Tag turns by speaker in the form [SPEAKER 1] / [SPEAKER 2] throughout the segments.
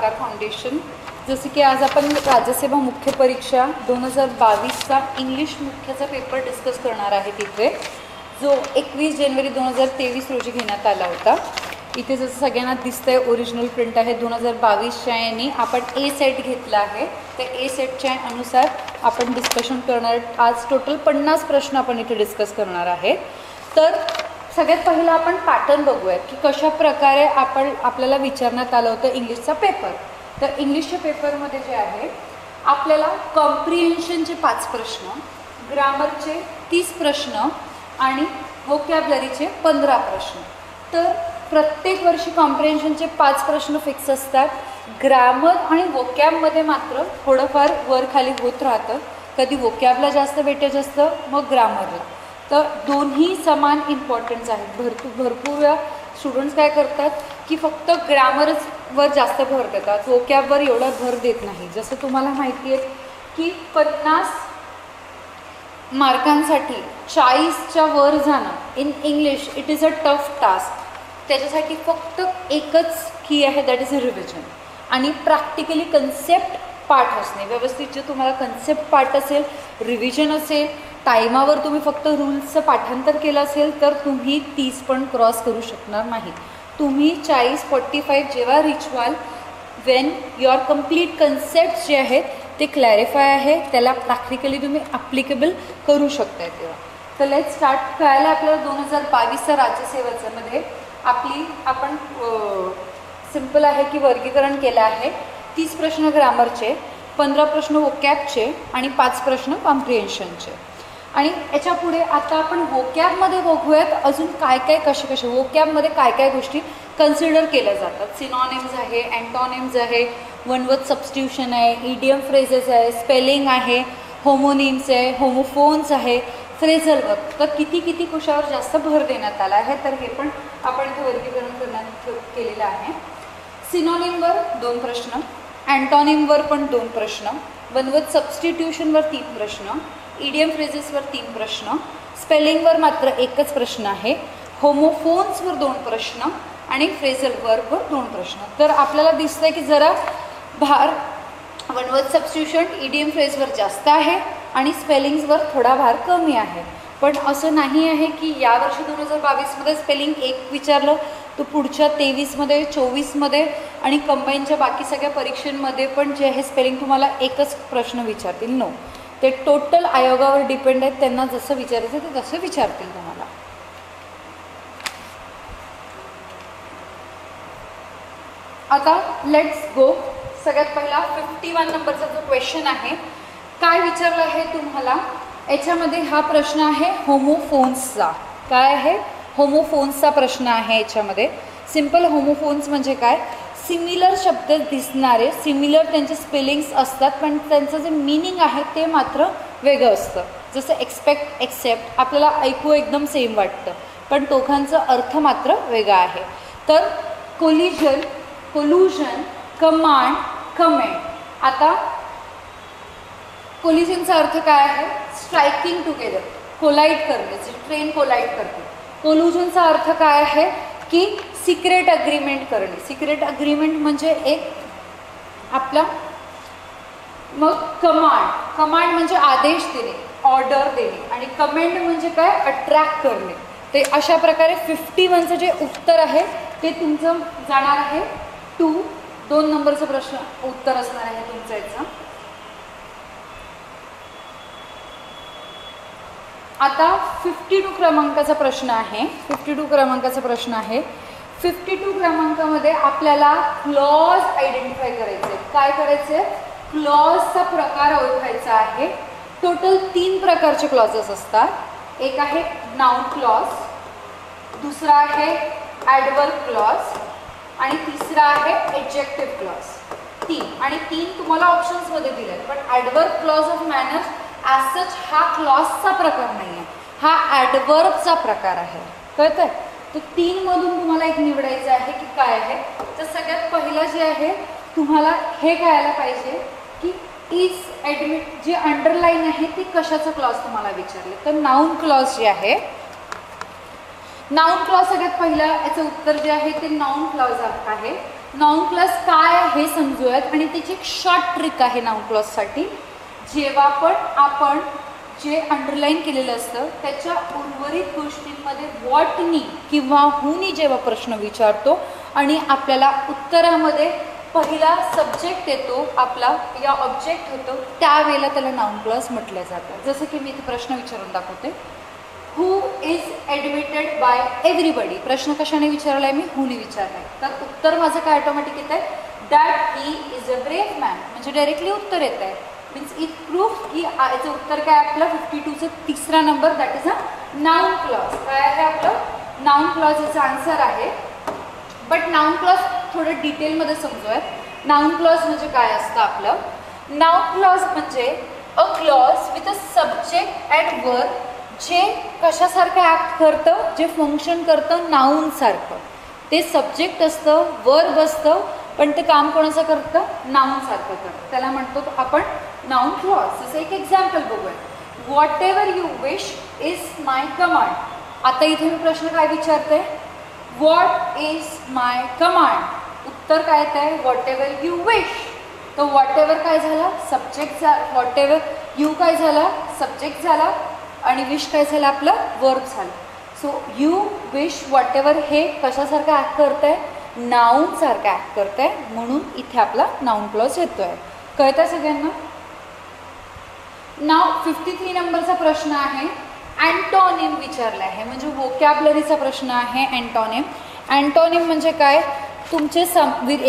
[SPEAKER 1] साकार फाउंडेशन. जसे की आज आपण राज्यसेवा मुख्य परीक्षा 2022चा इंग्लिश मुख्याचा पेपर डिस्कस करणार आहे. तिथे जो 21 जानेवारी 2023 रोजी घेण्यात आला होता. इथे जसं सगळ्यांना दिसतंय ओरिजिनल प्रिंट आहे. 2022च्या याने आपण ए सेट घेतला आहे. त्या ए सेटच्या अनुसार आपण डिस्कशन करणार. आज टोटल 50 प्रश्न आपण इथे डिस्कस करणार आहे. तर सगळ्यात पहिला आपण पॅटर्न बघूया की कशा प्रकारे आपल्याला विचारण्यात आलं होतं इंग्लिशचा पेपर. तर इंग्लिशच्या पेपरमध्ये जे आहे आपल्याला कॉम्प्रिहेन्शनचे 5 प्रश्न, ग्रामरचे 30 प्रश्न आणि व्होकॅब्युलरीचे 15 प्रश्न. तर प्रत्येक वर्षी कॉम्प्रिहेन्शनचे 5 प्रश्न फिक्स असतात. ग्रामर आणि व्होकॅबमध्ये मात्र थोडंफार वर खाली होत राहतं. कधी व्होकॅबला जास्त वेटेज असतं, मग ग्रामरला. तर दोन्ही समान इम्पॉर्टन्स आहेत. भरपूर वेळा स्टुडंट्स काय करतात की फक्त ग्रामरवर जास्त भर देतात, व्होकॅबवर एवढा भर देत नाही. जसं तुम्हाला माहिती आहे की 50 मार्कांसाठी 40च्या वर जाणं in English it is a tough task. त्याच्यासाठी फक्त एकच की आहे, दॅट इज अ रिव्हिजन आणि प्रॅक्टिकली कन्सेप्ट पाठ असणे व्यवस्थित. जे तुम्हाला कन्सेप्ट पाठ असेल, रिव्हिजन असेल, टायमावर तुम्ही फक्त रूल्सचं पाठांतर केलं असेल तर तुम्ही 30 पण क्रॉस करू शकणार नाही. तुम्ही 40-45 जेव्हा रीच व्हाल, वेन युअर कम्प्लीट कन्सेप्ट जे आहेत ते क्लॅरिफाय आहे, त्याला प्रॅक्टिकली तुम्ही ॲप्लिकेबल करू शकताय तेव्हा. तर लेट स्टार्ट. कळायला आपल्याला 2022चा राज्यसेवेचं मध्ये आपण सिम्पल आहे की वर्गीकरण केलं आहे. 30 प्रश्न ग्रामरचे, 15 प्रश्न व्होकॅबचे आणि 5 प्रश्न कॉम्प्रिहेन्शनचे. आणि याच्या पुढे आता आपण व्होकॅबमध्ये बघूयात अजून काय कसे व्होकॅबमध्ये काय गोष्टी कन्सिडर केल्या जातात. सिनॉनिम्स आहे, अँटॉनिम्स आहे, वन वर्ड सबस्टिट्यूशन आहे, इडियम फ्रेजेस आहे, स्पेलिंग आहे, होमोनिम्स आहे, होमोफोन्स आहे, फ्रेझल वर्क. तर किती कशावर जास्त भर देण्यात आला आहे, तर हे पण आपण इथे वर्गीकरण करण्यात केलेलं आहे. सिनॉनिमवर 2 प्रश्न, अँटॉनिमवर पण 2 प्रश्न, वन वर्ड सबस्टिट्यूशनवर 3 प्रश्न, इडियम फ्रेजेसवर 3 प्रश्न, स्पेलिंगवर मात्र 1च प्रश्न आहे, होमोफोन्सवर 2 प्रश्न आणि फ्रेझल वर्कवर 2 प्रश्न. तर आपल्याला दिसतंय की जरा भार वन वर्ड सबस्टिट्यूशन, इडियम फ्रेजवर जास्त आहे आणि स्पेलिंग्सवर थोडा भार कमी आहे. पण असं नाही आहे की यावर्षी 2022मध्ये स्पेलिंग 1 विचारलं तर पुढच्या 23मध्ये, 24मध्ये आणि कंबाईनच्या बाकी सगळ्या परीक्षांमध्ये पण जे आहे स्पेलिंग तुम्हाला 1च प्रश्न विचारतील. नो, ते टोटल आयोगावर डिपेंड आहेत. त्यांना जसं विचारायचं ते तसं विचारतील तुम्हाला. आता लेट्स गो. सगळ्यात पहिला 51 नंबरचा जो क्वेश्चन आहे, काय विचारलं आहे तुम्हाला याच्यामध्ये. हा प्रश्न आहे होमोफोन्सचा. काय आहे? होमोफोन्सचा प्रश्न आहे याच्यामध्ये. सिम्पल होमोफोन्स म्हणजे काय? सिमिलर शब्द दिसणारे, सिमिलर त्यांचे स्पेलिंग्स असतात पण त्यांचं जे मीनिंग आहे ते मात्र वेगळं असतं. जसं एक्सपेक्ट, एक्सेप्ट आपल्याला ऐकू एकदम सेम वाटतं पण दोघांचा अर्थ मात्र वेगळा आहे. तर कोल्युजन, कमांड, कमेंट. आता कोलिजनचा अर्थ काय आहे? स्ट्रायकिंग टुगेदर, कोलाईड करणे, जे ट्रेन कोलाईड करते. कोल्युजनचा अर्थ काय आहे की सिक्रेट अग्रीमेंट करणे. सिक्रेट अग्रीमेंट म्हणजे एक आपला. मग कमांड म्हणजे आदेश देणे, ऑर्डर देणे आणि कमेंट म्हणजे काय? अट्रॅक्ट करणे. ते अशा प्रकारे 51चं जे उत्तर आहे ते तुमचं जाणार आहे 2 नंबरचं प्रश्न उत्तर असणार आहे तुमचं याचं. आता 52 क्रमांकाचा प्रश्न आहे. 52 क्रमांकामध्ये आपल्याला क्लॉज आयडेंटिफाय करायचे. काय करायचे? क्लॉजचा प्रकार ओळखायचा आहे. टोटल 3 प्रकारचे क्लॉजेस असतात. एक आहे नाउन क्लॉज, दुसरा आहे ॲडवर्ब क्लॉज आणि तिसरा आहे एडजेक्टिव्ह क्लॉज. 3 तुम्हाला ऑप्शन्समध्ये दिले आहेत. पण adverb clause of manners as such हा क्लॉजचा प्रकार नाही आहे, हा ॲडवर्बचा प्रकार आहे. कळतंय? तर 3 मधून तुम्हाला एक निवडायचं आहे की काय आहे. तर सगळ्यात पहिलं जे आहे तुम्हाला हे कळायला पाहिजे की इज ॲडमिट, जे अंडरलाईन आहे ते कशाचं क्लॉज तुम्हाला विचारले. तर नाउन क्लॉज जे आहे, नाउन क्लॉज सगळ्यात पहिलं याचं उत्तर जे आहे ते नाउन क्लॉज आहे. नाउन क्लॉज काय हे समजूयात आणि त्याची एक शॉर्ट ट्रिक आहे नाउन क्लॉजसाठी. जेव्हा पण आपण जे अंडरलाईन केलेलं असतं त्याच्या उर्वरित गोष्टींमध्ये वॉटनी किंवा हुनी जेव्हा प्रश्न विचारतो आणि आपल्याला उत्तरामध्ये पहिला सब्जेक्ट येतो आपला या ऑब्जेक्ट होतो, त्यावेळेला त्याला नाउन क्लॉज म्हटलं जातं. जसं की मी इथे प्रश्न विचारून दाखवते. Who is admitted by everybody. प्रश्न कशाने विचारला आहे मी? हुनी विचारला आहे. तर उत्तर माझं काय ऑटोमॅटिक येत आहे? That he is a brave man. म्हणजे डायरेक्टली उत्तर येत आहे. मीन्स इट प्रूफ की याचं उत्तर काय आपलं 52चा तिसरा number, that is a noun clause. काय आहे आपलं? नाउन क्लॉज याचा आन्सर आहे. बट नाउन क्लॉज थोडं डिटेलमध्ये समजूयात. नाउन क्लॉज म्हणजे काय असतं आपलं? नाउन क्लॉज म्हणजे a clause with a subject and verb, जे कशासारखं ॲक्ट करतं, जे फंक्शन करतं नाउनसारखं. ते सब्जेक्ट असतं, वर्ब असतं, पण ते काम कोणाचं करतं? नाउनसारखं करतं. त्याला म्हणतो आपण नाउन क्लॉज. जसं एक एक्झाम्पल बघूया. What ever you wish is my command. आता इथे मी प्रश्न काय विचारते? What is my command. उत्तर काय येत आहे? What ever you wish. तर व्हॉट एव्हर काय झाला? सब्जेक्ट झाला. व्हॉट एव्हर यू काय झाला? सब्जेक्ट झाला. आणि विश काय झालं आपलं? वर्ब झालं. So you wish what ever हे कशासारखं ॲक्ट करत आहे? नाउन सारखं ॲक्ट करत आहे. म्हणून इथे आपला नाउन क्लॉज येतो आहे. कळतं सगळ्यांना? नाव 53 नंबरचा प्रश्न आहे. अँटोनिम विचारला आहे. म्हणजे वोकॅबलरीचा प्रश्न आहे. अँटोनिम. अँटोनिम म्हणजे काय? तुमचे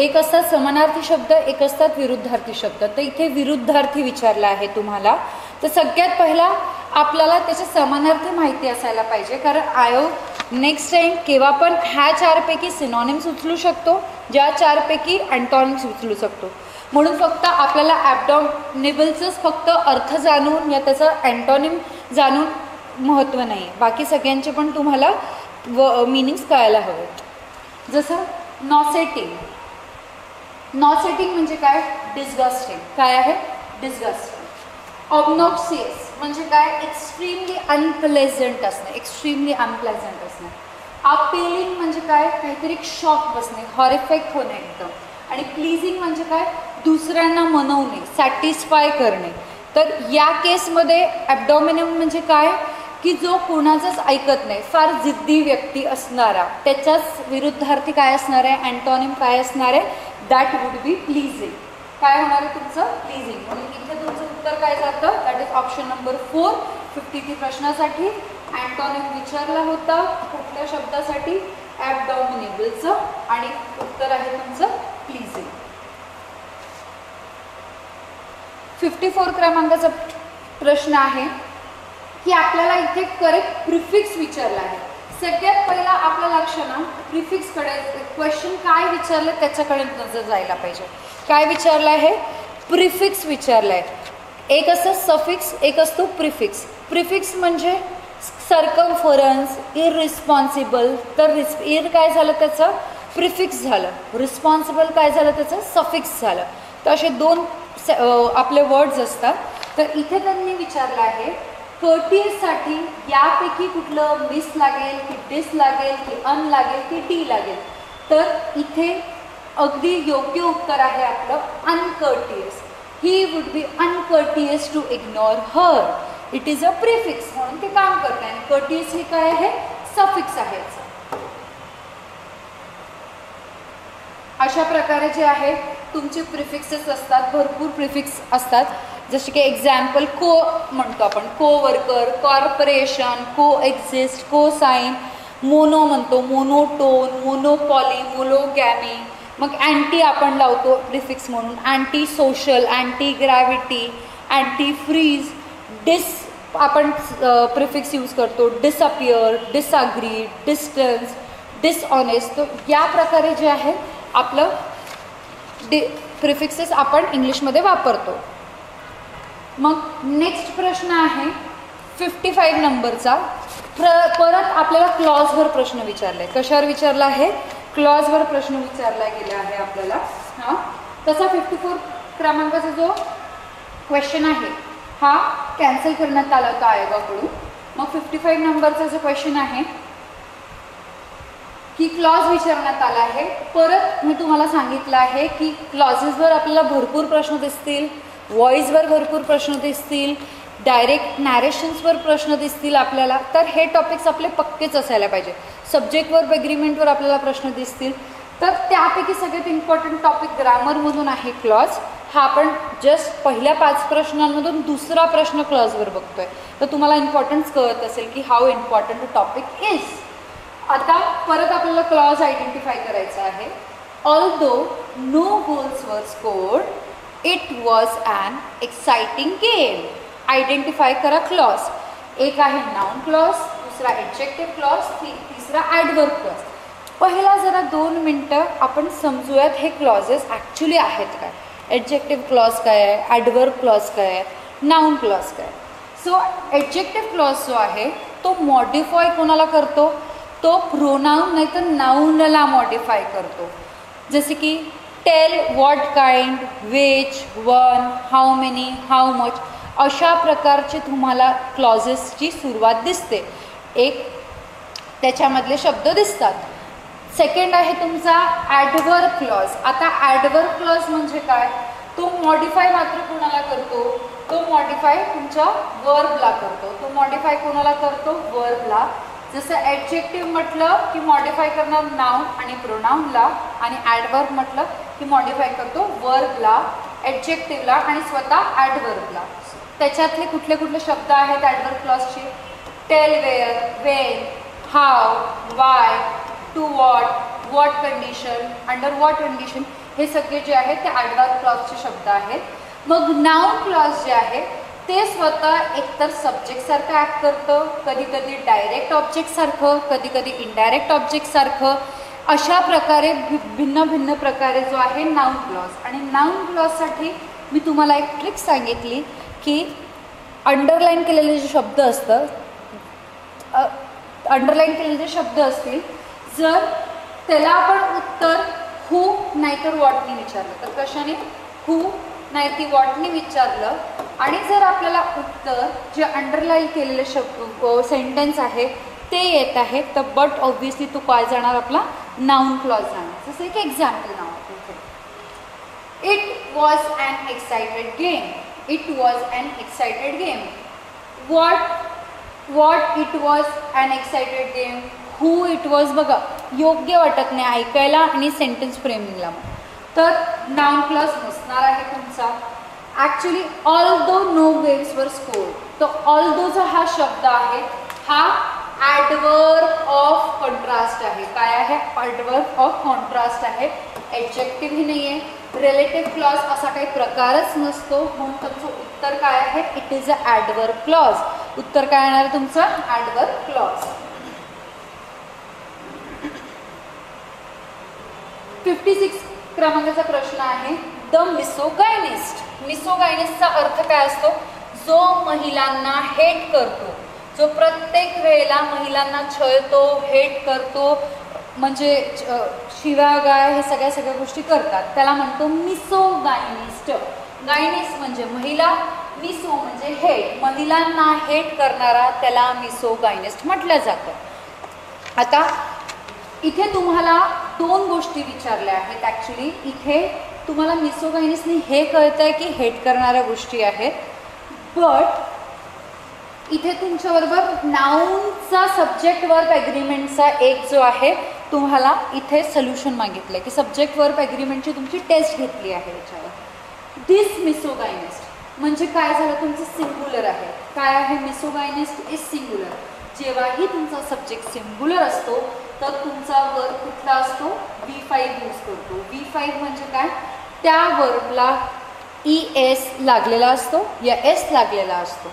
[SPEAKER 1] एक असतात समानार्थी शब्द, एक असतात विरुद्धार्थी शब्द. तर इथे विरुद्धार्थी विचारला आहे तुम्हाला. तर सगळ्यात पहिला आपल्याला त्याचे समानार्थी माहिती असायला पाहिजे, कारण आयोग नेक्स्ट टाईम केव्हा पण ह्या चारपैकी सिनॉनिम्स उचलू शकतो, ज्या चारपैकी अँटॉनिम्स उचलू शकतो. म्हणून फक्त आपल्याला ॲबडॉमिनेबलचंच फक्त अर्थ जाणून या त्याचं अँटॉनिम जाणून महत्त्व नाही. बाकी सगळ्यांचे पण तुम्हाला मिनिंग्स कळायला हवेत. जसं नॉसेटिंग. नॉसेटिंग म्हणजे काय? डिस्गस्टिंग. काय आहे? डिस्गस्टिंग. ऑब्नॉक्सियस म्हणजे काय? एक्स्ट्रीमली अनप्लेझंट असणे, एक्स्ट्रीमली अनप्लेझंट असणे. अपेलिंग म्हणजे काय? काहीतरी शॉक बसणे, हॉरिफाईड होणे एकदम. आणि प्लीजिंग म्हणजे काय? दुसऱ्यांना मनवणे, सॅटिस्फाय करणे. तर या केसमध्ये ॲबडॉमिनम म्हणजे काय? की जो कोणाचंच ऐकत नाही, फार जिद्दी व्यक्ती असणारा, त्याच्याच विरुद्धार्थी काय असणार आहे? अँटॉनिम काय असणार आहे? That would be pleasing. काय होणार आहे तुमचं? प्लीजिंग. म्हणून इथे तुमचं उत्तर काय जातं? That is option number 4. 53 प्रश्नासाठी अँटॉनिम विचारला होता. कुठल्या शब्दासाठी? ॲबडॉमिनेबलचं. आणि उत्तर आहे तुमचं प्लीजिंग. 54 क्रमांकाचा प्रश्न आहे की आपल्याला इथे करेक्ट प्रिफिक्स विचारला आहे. सगळ्यात पहिला आपलं लक्ष ना प्रिफिक्सकडे, क्वेश्चन काय विचारलं त्याच्याकडे नजर जायला पाहिजे. काय विचारलं आहे? प्रिफिक्स विचारलं आहे. एक असतं सफिक्स, एक असतो प्रिफिक्स. प्रिफिक्स म्हणजे सर्कमफरन्स, इररिस्पॉन्सिबल. तर इर काय झालं त्याचं? प्रिफिक्स झालं. रिस्पॉन्सिबल काय झालं त्याचं? सफिक्स झालं. तर असे दोन आपले वर्ड्स असतात. तर इथे त्यांनी विचारलं आहे कर्टियससाठी यापैकी कुठलं मिस लागेल की डिस लागेल की अन लागेल की डी लागेल. तर इथे अगदी योग्य उत्तर आहे आपलं uncourteous. He would be uncourteous to ignore her. It is a prefix म्हणून ते काम करते. आणि कर्टियस हे काय आहे? सफिक्स आहे. अशा प्रकारे जे आहे तुमचे प्रिफिक्सेस असतात, भरपूर प्रिफिक्स असतात. जसे की एक्झाम्पल को म्हणतो आपण, coworker, corporation, coexist, cosign. Mono म्हणतो, मोनोटोन, मोनोपॉली, मोनोगॅमी. मग अँटी आपण लावतो प्रिफिक्स म्हणून. Antisocial, antigravity, antifreeze. Dis आपण प्रिफिक्स यूज करतो. Disappear, disagree, distance, dishonest. तर या प्रकारे जे आहे आपलं प्रिफिक्सेस आपण इंग्लिशमध्ये वापरतो. मग नेक्स्ट प्रश्न आहे 55 नंबरचा. परत आपल्याला क्लॉजवर प्रश्न विचारला आहे. कशावर विचारला आहे? क्लॉजवर प्रश्न विचारला गेला आहे आपल्याला. हां, तसा 54 क्रमांकाचा जो क्वेश्चन आहे हा कॅन्सल करण्यात आला होता आयोगाकडून. मग 55 नंबरचा जो क्वेश्चन आहे की की क्लॉज विचारण्यात आला आहे. परत मी तुम्हाला सांगितलं आहे की क्लॉजेसवर आपल्याला भरपूर प्रश्न दिसतील, व्हॉइसवर भरपूर प्रश्न दिसतील, डायरेक्ट नॅरेशन्सवर प्रश्न दिसतील आपल्याला. तर हे टॉपिक्स आपले पक्केच असायला पाहिजे. सब्जेक्टवर एग्रीमेंटवर आपल्याला प्रश्न दिसतील. तर त्यापैकी सगळ्यात इम्पॉर्टंट टॉपिक ग्रामरमधून आहे क्लॉज. हा आपण जस्ट पहिल्या 5 प्रश्नांमधून दुसरा प्रश्न क्लॉजवर बघतोय. तर तुम्हाला इम्पॉर्टन्स कळत असेल की हाऊ इम्पॉर्टंट टॉपिक इज. आता परत आपल्याला क्लॉज आयडेंटिफाय करायचा आहे. Although no goals were scored, it was an exciting game. Identify करा क्लॉज. एक आहे नाउन क्लॉज, दुसरा ॲडजेक्टिव्ह क्लॉज, तिसरा ॲडवर्ब क्लॉज. पहिला जरा 2 मिनटं आपण समजूयात हे क्लॉजेस ॲक्च्युली आहेत काय. ॲडजेक्टिव्ह क्लॉज काय आहे, ॲडवर्ब क्लॉज काय आहे, नाउन क्लॉज काय. सो ॲडजेक्टिव्ह क्लॉज जो आहे तो मॉडिफाय कोणाला करतो, तो प्रोनाऊन नाही तर नाऊनला मॉडिफाय करतो. जसे की tell, what kind, which, one, how many, how much, अशा प्रकारचे तुम्हाला क्लॉजेसची सुरुवात दिसते. एक त्याच्यामधले शब्द दिसतात. सेकंड आहे तुमचा ॲडवर्ब क्लॉज. आता ॲडवर्ब क्लॉज म्हणजे काय, तो मॉडिफाय मात्र कोणाला करतो, तो मॉडिफाय तुमच्या वर्बला करतो. तो मॉडिफाय कोणाला करतो, वर्बला. जसं ॲडजेक्टिव्ह म्हटलं की मॉडिफाय करणार नाउन आणि प्रोनाऊनला, आणि ॲडवर्ब म्हटलं की मॉडिफाय करतो वर्बला, ॲडजेक्टिव्हला आणि स्वतः ॲडवर्बला. त्याच्यातले कुठले कुठले शब्द आहेत ॲडवर्ब क्लॉजचे, tell where, when, how, why, to what, what condition, under what condition, हे सगळे जे आहेत ते ॲडवर्ब क्लॉजचे शब्द आहेत. मग नाउन क्लॉज जे आहे ते स्वतः एकतर सब्जेक्टसारखं ॲक्ट करतं, कधी कधी डायरेक्ट ऑब्जेक्टसारखं, कधी कधी इनडायरेक्ट ऑब्जेक्टसारखं. अशा प्रकारे भिन्न भिन्न प्रकारे जो आहे नाउन क्लॉज. आणि नाउन क्लॉजसाठी मी तुम्हाला एक ट्रिक सांगितली की अंडरलाईन केलेले जे शब्द असतं, अंडरलाईन केलेले जे शब्द असतील, जर त्याला आपण उत्तर हू नाहीतर वॉटनी विचारलं तर कशाने, हू नाही ती वॉटनी विचारलं, आणि जर आपल्याला उत्तर जे अंडरलाईन केलेले शब्द सेंटेन्स आहे ते येत आहे तर बट ऑब्व्हियसली तो काय जाणार, आपला नाउन क्लॉज जाणार. जसं एक example now, it was an excited game. It was an excited game. What it was an excited game. Who it was. बघा योग्य वाटत नाही ऐकायला आणि सेंटेन्स फ्रेमिंगला. तर नाउन क्लॉज नसणार आहे तुमचा. ॲक्च्युली ऑल्दो नो गेम्स वर स्कोर्ड, तर ऑल्दोचा हा शब्द आहे हा ॲडवर्ब ऑफ कॉन्ट्रास्ट आहे. काय आहे, ॲडवर्ब ऑफ कॉन्ट्रास्ट आहे. ॲडजेक्टिव्ह नाही आहे. रिलेटिव्ह क्लॉज असा काही प्रकारच नसतो. म्हणून तुमचं उत्तर काय आहे, it is a adverb clause. उत्तर काय येणार आहे तुमचं, ॲडवर्ब क्लॉज. 56 क्रमांकाचा प्रश्न आहे, द मिसोगायनिस्ट. मिसोगायनिस्टचा अर्थ काय असतो, जो महिलांना हेट करतो, जो प्रत्येक वेळेला महिलांना छळतो, हेट करतो, म्हणजे शिवागाळ हे सगळ्या गोष्टी करतात, त्याला म्हणतो मिसोगायनिस्ट. गायनिस्ट म्हणजे महिला, मिसो म्हणजे हेट, महिलांना हेट करणारा त्याला मिसोगायनिस्ट म्हटलं जातं. आता इथे तुम्हाला 2 गोष्टी विचारल्या आहेत. ॲक्च्युली इथे तुम्हाला मिसोगायनिस्टने हे कळतं आहे की हेट करणाऱ्या गोष्टी आहेत, बट इथे तुमच्याबरोबर नाउनचा सब्जेक्ट वर्ब ॲग्रीमेंटचा एक जो आहे तुम्हाला इथे सोल्युशन मागितलं आहे की सब्जेक्ट वर्ब ॲग्रीमेंटची तुमची टेस्ट घेतली आहे याच्यावर. दिस मिसोगायनिस्ट म्हणजे काय झालं, तुमचं सिंग्युलर आहे. काय आहे, मिसोगायनिस्ट इज सिंग्युलर. जेव्हाही तुमचा सब्जेक्ट सिंग्युलर असतो तर तुमचा वर्ब कुठला असतो, V5 यूज करतो. V5 म्हणजे काय, त्या वर्बला ES लागलेला असतो या S लागलेला असतो.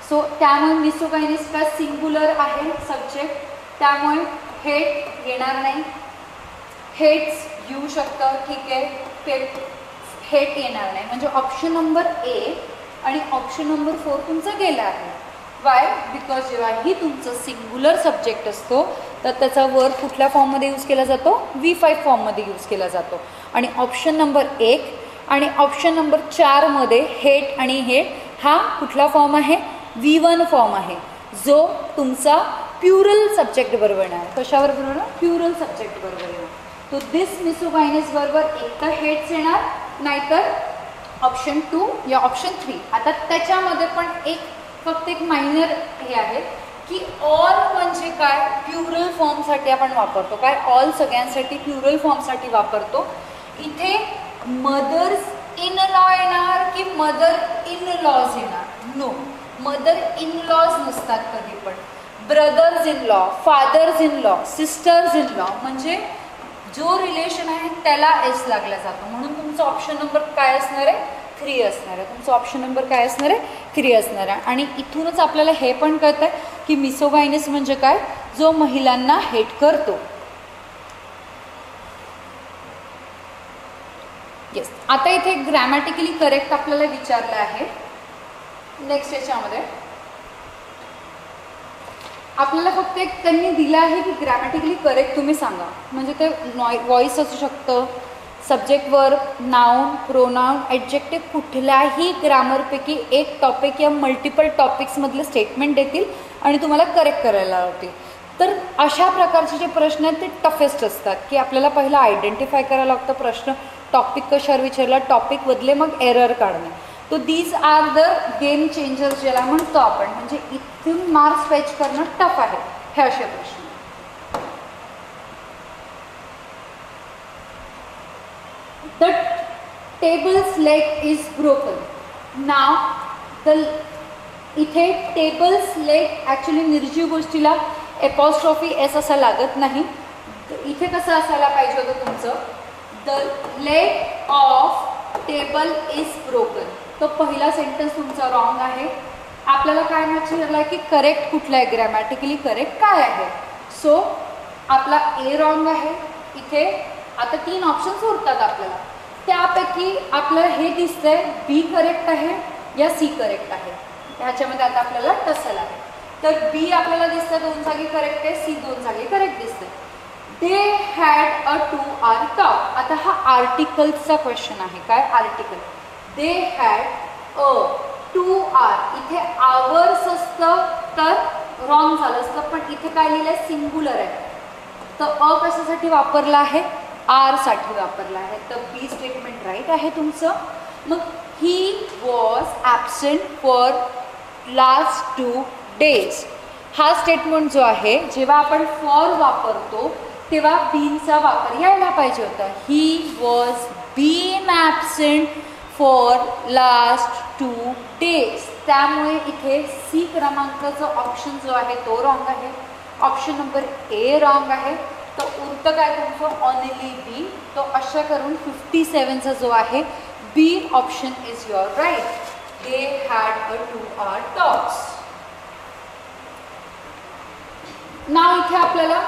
[SPEAKER 1] सो त्यामुळे मिसोगायनिस्ट का सिंग्युलर आहे सब्जेक्ट, त्यामुळे हेट येणार नाही. हेट्स येऊ शकतं, ठीक आहे, हेट येणार नाही. म्हणजे ऑप्शन नंबर A आणि ऑप्शन नंबर 4 तुमचा गेला आहे. वाय, बिकॉज जेव्हाही तुमचं सिंग्युलर सब्जेक्ट असतो तर त्याचा वर्ब कुठल्या फॉर्ममध्ये यूज केला जातो, V5 फॉर्ममध्ये यूज केला जातो. आणि ऑप्शन नंबर 1 आणि ऑप्शन नंबर 4 मध्ये हेट आणि हेट हा कुठला फॉर्म आहे, V1 फॉर्म आहे, जो तुमचा प्युरल सब्जेक्ट बरोबर येणार. कशावर बरोबर येणार? प्युरल सब्जेक्ट बरोबर येणार. तो दिस मिसोगायनस बरोबर एक तर हेड्स येणार, नाहीतर ऑप्शन 2 या ऑप्शन 3. आता त्याच्यामध्ये पण फक्त एक मायनर हे आहे की ऑल म्हणजे काय, प्युरल फॉर्मसाठी आपण वापरतो. काय ऑल सगळ्यांसाठी प्युरल फॉर्मसाठी वापरतो. इथे मदर्स इन लॉ येणार की मदर इन लॉज येणार? नो, मदर इन लॉज नसतात कधी पण. Brothers in law, fathers in law, sisters in law म्हणजे जो रिलेशन आहे त्याला एस लागला जातो. म्हणून तुमचा ऑप्शन नंबर काय असणार आहे? 3 असणार आहे. तुमचा ऑप्शन नंबर काय असणार आहे? 3 असणार आहे. आणि इथूनच आपल्याला हे पण कळतं आहे की मिसोगायनस म्हणजे काय, जो महिलांना हेट करतो. येस. आता इथे ग्रॅमॅटिकली करेक्ट आपल्याला विचारलं आहे. नेक्स्ट याच्यामध्ये आपल्याला फक्त एक त्यांनी दिलं आहे की ग्रॅमॅटिकली करेक्ट तुम्ही सांगा. म्हणजे ते व्हॉइस असू शकतं, subject, verb, noun, pronoun, adjective, कुठल्याही ग्रामरपैकी एक टॉपिक या मल्टिपल टॉपिक्समधले स्टेटमेंट देतील आणि तुम्हाला करेक्ट करायला लावतील. तर अशा प्रकारचे जे प्रश्न आहेत ते टफेस्ट असतात की आपल्याला पहिला आयडेंटिफाय करायला लागतं प्रश्न, टॉपिक कशावर विचारला, टॉपिक बदले मग एरर काढणे. तो these are the game changer ज्याला म्हणतो आपण. म्हणजे इथून मार्क्स फॅच करणं टफ आहे हे असे प्रश्न. The table's leg is broken. नाव इथे टेबल्स लेग ॲक्च्युली निर्जीव गोष्टीला एपॉस्ट्रॉफी एस असा लागत नाही. इथे कसं असायला पाहिजे होतं तुमचं, the leg of table is broken. तो पहिला सेंटेन्स तुमचा रॉंग आहे. आपल्याला काय विचारलं आहे की करेक्ट कुठला आहे, ग्रॅमॅटिकली करेक्ट काय आहे. सो आपला ए रॉंग आहे. इथे आता 3 ऑप्शन्स उरतात आपल्याला. त्यापैकी आपल्याला हे दिसतंय बी करेक्ट आहे या सी करेक्ट आहे. ह्याच्यामध्ये आता आपल्याला टसल आहे. तर बी आपल्याला दिसतं 2 जागी करेक्ट आहे, सी 2 जागी करेक्ट दिसतंय. They had a 2 hour talk. आता हा आर्टिकल्सचा क्वेश्चन आहे. काय article? They had a 2 hour. इथे आवर्स असतं तर रॉंग झालं असतं, पण इथे काय लिहिलं आहे, सिंग्युलर आहे. तर अ कशासाठी वापरला आहे? आर साठी वापरला आहे. तर बी स्टेटमेंट राईट आहे तुमचं. मग he was absent for last 2 days. हा स्टेटमेंट जो आहे, जेव्हा आपण फॉर वापरतो तेव्हा बीनचा वापर यायला पाहिजे होता. He was been absent for last 2 days. त्यामुळे इथे सी क्रमांकाचा ऑप्शन जो आहे तो रॉंग आहे. ऑप्शन नंबर ए रॉंग आहे. तर उरतं काय तुमचं ऑनली बी. तो अशा करून 57चा जो आहे B option is your right. They had a 2 hour talks. नाव इथे आपल्याला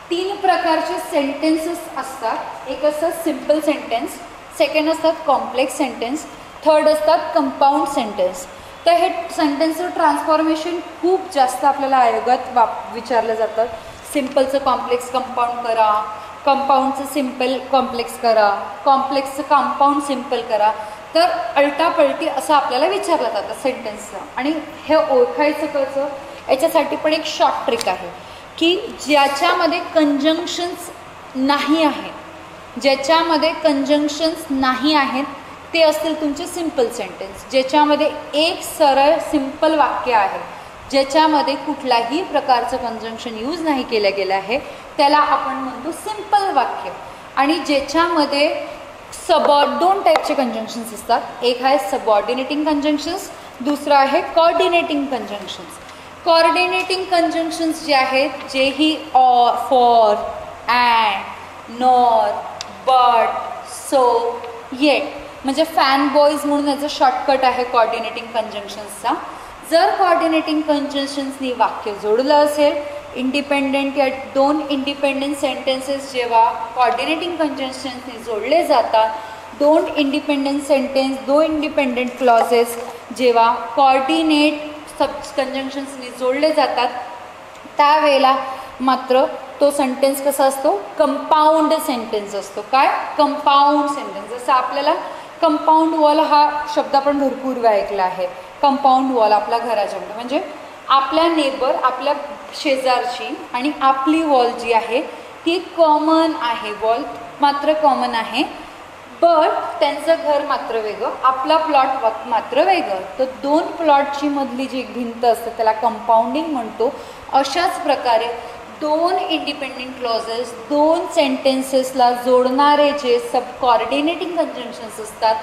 [SPEAKER 1] 3 प्रकारचे सेंटेन्सेस असतात. एक असतात सिम्पल सेंटेन्स, सेकंड असतात कॉम्प्लेक्स सेंटेन्स, थर्ड असतात कंपाऊंड सेंटेन्स. तर हे सेंटेन्सचं ट्रान्सफॉर्मेशन खूप जास्त आपल्याला आयोगात विचारलं जातं. सिम्पलचं कॉम्प्लेक्स कंपाऊंड करा, कंपाऊंडचं सिम्पल कॉम्प्लेक्स करा, कॉम्प्लेक्सचं कंपाऊंड सिम्पल करा. तर अल्टापलटी असं आपल्याला विचारलं जातं सेंटेन्सचं. आणि हे ओळखायचं कसं, याच्यासाठी पण एक शॉर्ट ट्रिक आहे की ज्याच्यामध्ये कंजंक्शन्स नाही आहे, ज्याच्यामध्ये कंजंक्शन्स नाही आहेत ते असतील तुमचे सिम्पल सेंटेन्स. ज्याच्यामध्ये एक सरळ सिम्पल वाक्य आहे, ज्याच्यामध्ये कुठल्याही प्रकारचं कंजंक्शन यूज नाही केलं गेलं आहे, त्याला आपण म्हणतो सिम्पल वाक्य. आणि ज्याच्यामध्ये 2 टाईपचे कंजंक्शन्स असतात. एक आहे सबऑर्डिनेटिंग कंजंक्शन्स, दुसरं आहे कोऑर्डिनेटिंग कंजंक्शन्स. कोऑर्डिनेटिंग कंजंक्शन्स जे आहेत, जे ही or, for, and, nor, but, so, yet, म्हणजे फॅन बॉईज म्हणून याचं शॉर्टकट आहे कोऑर्डिनेटिंग कंजंक्शन्सचा. जर कोऑर्डिनेटिंग कंजंक्शन्सनी वाक्य जोडलं असेल, इंडिपेंडेंट या 2 इंडिपेंडेंट सेंटेन्सेस जेव्हा कोऑर्डिनेटिंग कंजंक्शन्सनी जोडले जातात, 2 इंडिपेंडेंट सेंटेन्स, 2 इंडिपेंडेंट क्लॉजेस जेव्हा कोऑर्डिनेट कंजंक्शन्सनी जोडले जातात, त्यावेळेला मात्र तो सेंटेन्स कसा असतो, कंपाऊंड सेंटेन्स असतो. काय? Compound sentence. जसं आपल्याला कंपाऊंड वॉल हा शब्द आपण भरपूर वेळा ऐकला आहे. कंपाऊंड वॉल आपल्या घराच्या म्हणजे आपल्या नेबर, आपल्या शेजारची आणि आपली वॉल जी आहे ती कॉमन आहे, वॉल मात्र कॉमन आहे, बट त्यांचं घर मात्र वेगळं, आपला प्लॉट मात्र वेगळं. तर दोन प्लॉटची मधली जी भिंत असते त्याला कंपाऊंडिंग म्हणतो. अशाच प्रकारे दोन इंडिपेंडेंट क्लॉजेस, दोन सेंटेन्सेसला जोडणारे जे सबकॉर्डिनेटिंग कंजंक्शन्स असतात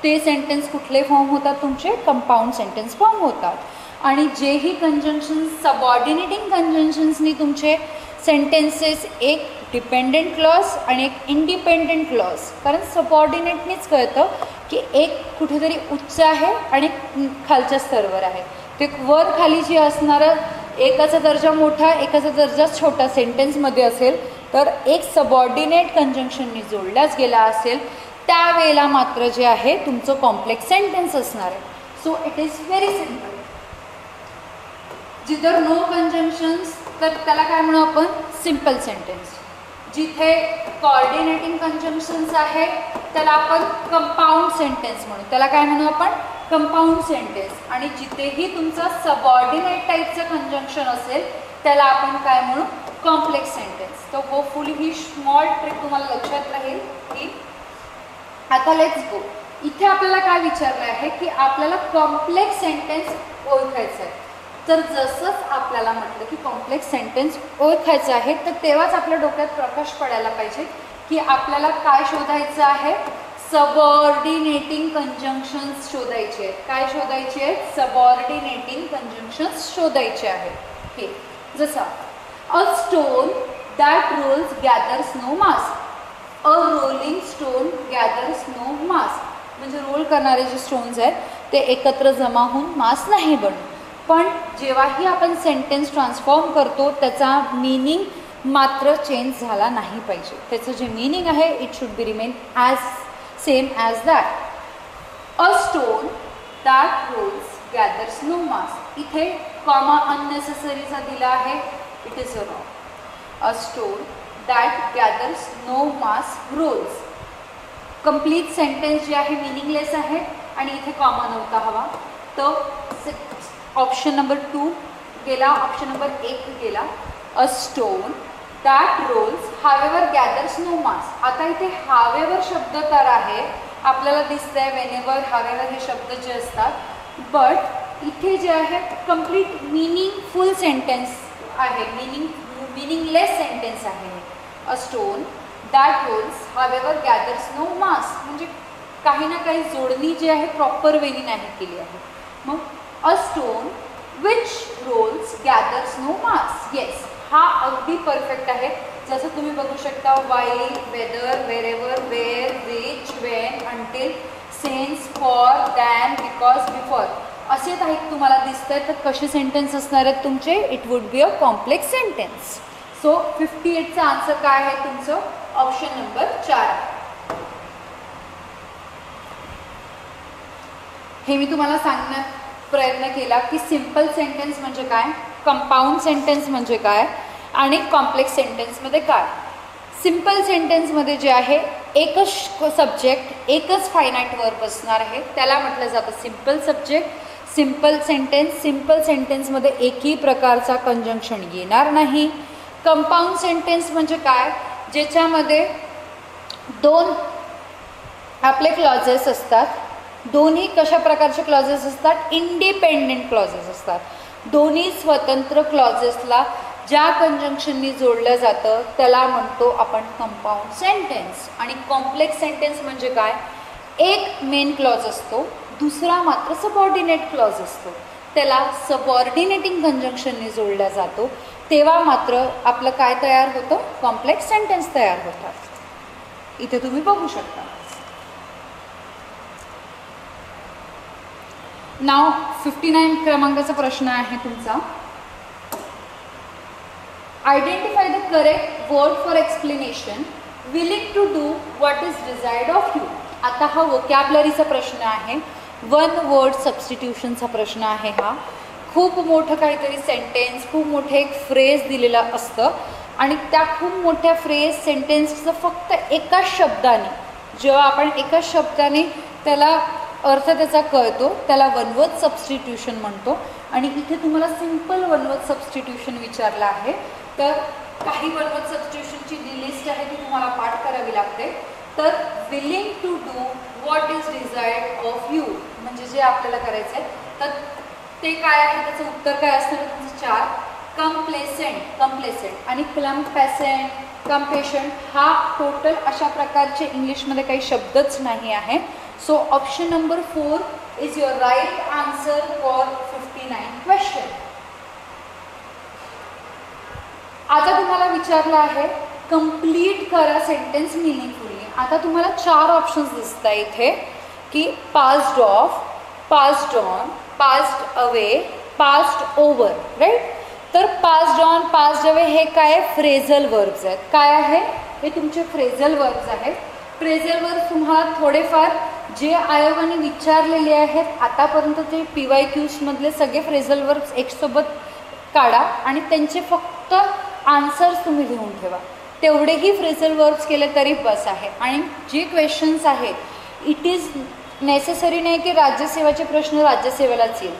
[SPEAKER 1] ते सेंटेन्स कुठले फॉर्म होतात, तुमचे कंपाऊंड सेंटेन्स फॉर्म होतात. आणि जेही कंजंक्शन्स सबऑर्डिनेटिंग कंजंक्शन्सनी तुमचे सेंटेन्सेस एक डिपेंडेंट क्लॉज आणि एक इंडिपेंडेंट क्लॉज, कारण सबऑर्डिनेटनीच कळतं की एक कुठेतरी उच्च आहे आणि खालच्या स्तरावर आहे. ते वर खाली जे असणारं एकाचा दर्जा मोठा एकाचा दर्जा छोटा सेंटेन्समध्ये असेल तर एक सबऑर्डिनेट कंजंक्शननी जोडल्याच गेला असेल त्यावेळेला मात्र जे आहे तुमचं कॉम्प्लेक्स सेंटेन्स असणार आहे. So it is very simple. जिधर नो कंजंक्शन्स तर त्याला काय म्हणू आपण, सिम्पल सेंटेन्स. जिथे कॉर्डिनेटिंग कंजंक्शन्स आहे त्याला आपण कंपाऊंड सेंटेन्स म्हणू, त्याला काय म्हणू आपण, कंपाऊंड सेंटेन्स. आणि जिथेही तुमचं सबऑर्डिनेट टाईपचं कंजंक्शन असेल त्याला आपण काय म्हणू, कॉम्प्लेक्स सेंटेन्स. तर होपफुली ही स्मॉल ट्रिक तुम्हाला लक्षात राहील की आता लेट्स गो. इथे आपल्याला काय विचारलं आहे की आपल्याला कॉम्प्लेक्स सेंटेन्स ओळखायचं आहे. तर जसंच आपल्याला म्हटलं की कॉम्प्लेक्स सेंटेन्स ओळखायचं आहे तर तेव्हाच आपल्या डोक्यात प्रकाश पडायला पाहिजे की आपल्याला काय शोधायचं आहे, सबऑर्डिनेटिंग कंजंक्शन्स शोधायचे आहेत. काय शोधायचे आहेत, सबऑर्डिनेटिंग कंजंक्शन्स शोधायचे आहेत. हे जसं a stone that rolls gathers no moss, a rolling stone gathers no moss. म्हणजे रोल करणारे जे स्टोन्स आहेत ते एकत्र जमा होऊन मास नाही बनत. पण जेव्हाही आपण सेंटेन्स ट्रान्सफॉर्म करतो त्याचा मीनिंग मात्र चेंज झाला नाही पाहिजे. त्याचं जे मीनिंग आहे it should be remain as same as that. A stone that rolls gathers no moss. इथे कॉमा अननेसेसरीचा दिला आहे, it is a wrong. A stone that gathers no moss rolls. Complete sentence जे आहे मिनिंगलेस आहे आणि इथे कॉमा नव्हता हवा. तर ऑप्शन नंबर 2 गेला, ऑप्शन नंबर 1 गेला. A stone that rolls however gathers no moss. आता इथे हावेवर शब्द तर आहे, आपल्याला दिसतंय वेनेवर हावेवर हे शब्द जे असतात, बट इथे जे आहे कंप्लीट मिनिंगफुल सेंटेन्स आहे, मिनिंगलेस सेंटेन्स आहे. A stone that rolls however gathers no moss म्हणजे काही ना काही जोडणी जी आहे प्रॉपर वेनी नाही केली आहे. मग a stone which rolls gathers no moss. Yes, हा अगदी परफेक्ट आहे. जसं तुम्ही बघू शकता while, whether, wherever, where, which, when, until, since, for, than, because, before असे काही तुम्हाला दिसत आहेत. तर कसे सेंटेन्स असणार आहेत तुमचे, it would be a complex sentence. So 58चा आन्सर काय आहे तुमचं, ऑप्शन नंबर 4 आहे. हे मी तुम्हाला सांगण्यात प्रयत्न केला की सिम्पल सेंटेन्स म्हणजे काय, कंपाऊंड सेंटेन्स म्हणजे काय आणि कॉम्प्लेक्स सेंटेन्समध्ये काय. सिम्पल सेंटेन्समध्ये जे आहे एकच सब्जेक्ट एकच फायनाईट वर्ब असणार आहे त्याला म्हटलं जातं simple subject, simple sentence. Simple सेंटेन्समध्ये एकही प्रकारचा कंजंक्शन येणार नाही. कंपाऊंड सेंटेन्स म्हणजे काय, ज्याच्यामध्ये दोन आपले क्लॉजेस असतात. दोन्ही कशा प्रकारचे क्लॉजेस असतात, इंडिपेंडेंट क्लॉजेस असतात. दोन्ही स्वतंत्र क्लॉजेसला ज्या कंजंक्शननी जोडलं जातं त्याला म्हणतो आपण कंपाऊंड सेंटेन्स. आणि कॉम्प्लेक्स सेंटेन्स म्हणजे काय, एक मेन क्लॉज असतो, दुसरा मात्र सबऑर्डिनेट क्लॉज असतो, त्याला सबऑर्डिनेटिंग कंजंक्शननी जोडला जातो, तेव्हा मात्र आपलं काय तयार होतं, कॉम्प्लेक्स सेंटेन्स तयार होतात. इथे तुम्ही बघू शकता. नाव 59 क्रमांकाचा प्रश्न आहे तुमचा. Identify the correct word for explanation willing to do what is desired of you. आता हा वोकॅबलरीचा प्रश्न आहे, वन वर्ड सबस्टिट्यूशनचा प्रश्न आहे. हा खूप मोठं काहीतरी सेंटेन्स, खूप मोठे एक फ्रेज दिलेला असतं आणि त्या खूप मोठ्या फ्रेज सेंटेन्सचं फक्त एकाच शब्दाने, जेव्हा आपण एकाच शब्दाने त्याला अर्थ त्याचा कळतो, त्याला वन वर्ड सबस्टिट्यूशन म्हणतो. आणि इथे तुम्हाला सिम्पल वन वर्ड सबस्टिट्यूशन विचारलं आहे, तर काही वन वर्ड सबस्टिट्यूशनची जी लिस्ट आहे ती तुम्हाला पाठ करावी लागते. तर willing to do what is desired of you म्हणजे जे आपल्याला करायचं आहे तर ते काय आहे, त्याचं उत्तर काय असणार आहे तुमचं 4. कंप्लेसेंट आणि कंपेशंट हा टोटल अशा प्रकारचे इंग्लिशमध्ये काही शब्दच नाही आहे. So option number 4 is your right answer for 59 question. आता तुम्हाला विचारलं आहे कंप्लीट करा सेंटेन्स मिनिंगफुली. आता तुम्हाला 4 ऑप्शन्स दिसत आहे इथे की passed off, passed on, passed away, passed over, right. तर पास्ड ऑन, पास्ड अवे हे काय फ्रेझल वर्ब्स आहेत. काय आहे हे तुमचे फ्रेझल वर्ब्स आहेत. फ्रेझल वर्ब्स तुम्हाला थोडेफार जे आयोगाने विचारलेले आहेत आतापर्यंत ते PYQsमधले सगळे फ्रेझल वर्ब्स एकसोबत काढा आणि त्यांचे फक्त आन्सर्स तुम्ही लिहून ठेवा. तेवढेही फ्रेझल वर्ब्स केले तरी बस आहे. आणि जे क्वेश्चन्स आहेत इट इज नेसेसरी नाही की राज्यसेवाचे प्रश्न राज्यसेवेलाच येईल.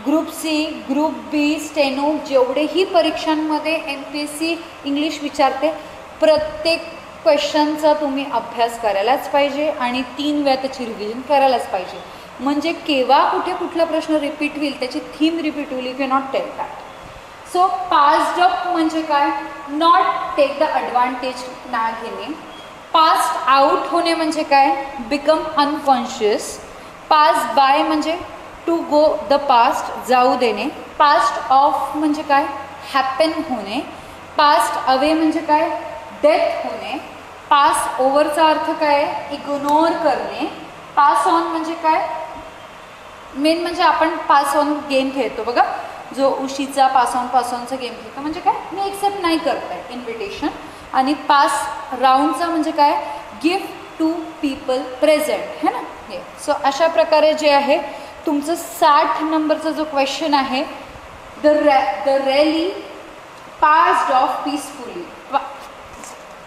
[SPEAKER 1] ग्रुप सी, ग्रुप बी, स्टेनो जेवढेही परीक्षांमध्ये MPSC इंग्लिश विचारते प्रत्येक क्वेश्चनचा तुम्ही अभ्यास करायलाच पाहिजे आणि 3 वेळा त्याची रिव्हिजन करायलाच पाहिजे. म्हणजे केव्हा कुठे कुठला प्रश्न रिपीट होईल त्याची थीम रिपीट होईल, you can not tell that. So passed up म्हणजे काय, नॉट टेक द ॲडव्हान्टेज ना घेणे. पास्ड आउट होणे म्हणजे काय, बिकम अनकॉन्शियस. पास बाय म्हणजे टू गो द पास्ट, जाऊ देणे. पास्ट ऑफ म्हणजे काय, हॅपन होणे. पास्ट अवे म्हणजे काय, डेथ होणे. पास ओव्हरचा अर्थ काय, इग्नोर करणे. पास ऑन म्हणजे काय, मेन म्हणजे आपण पास ऑन गेम खेळतो बघा, जो उशीचा पास ऑनचा गेम खेळतो म्हणजे काय, मी एक्सेप्ट नाही करत आहे इन्व्हिटेशन. आणि पास राऊंडचा म्हणजे काय, गिफ्ट टू पीपल प्रेझेंट है ना हे. सो अशा प्रकारे जे आहे तुमचं 60 नंबरचा जो क्वेश्चन आहे, the rally passed off peacefully.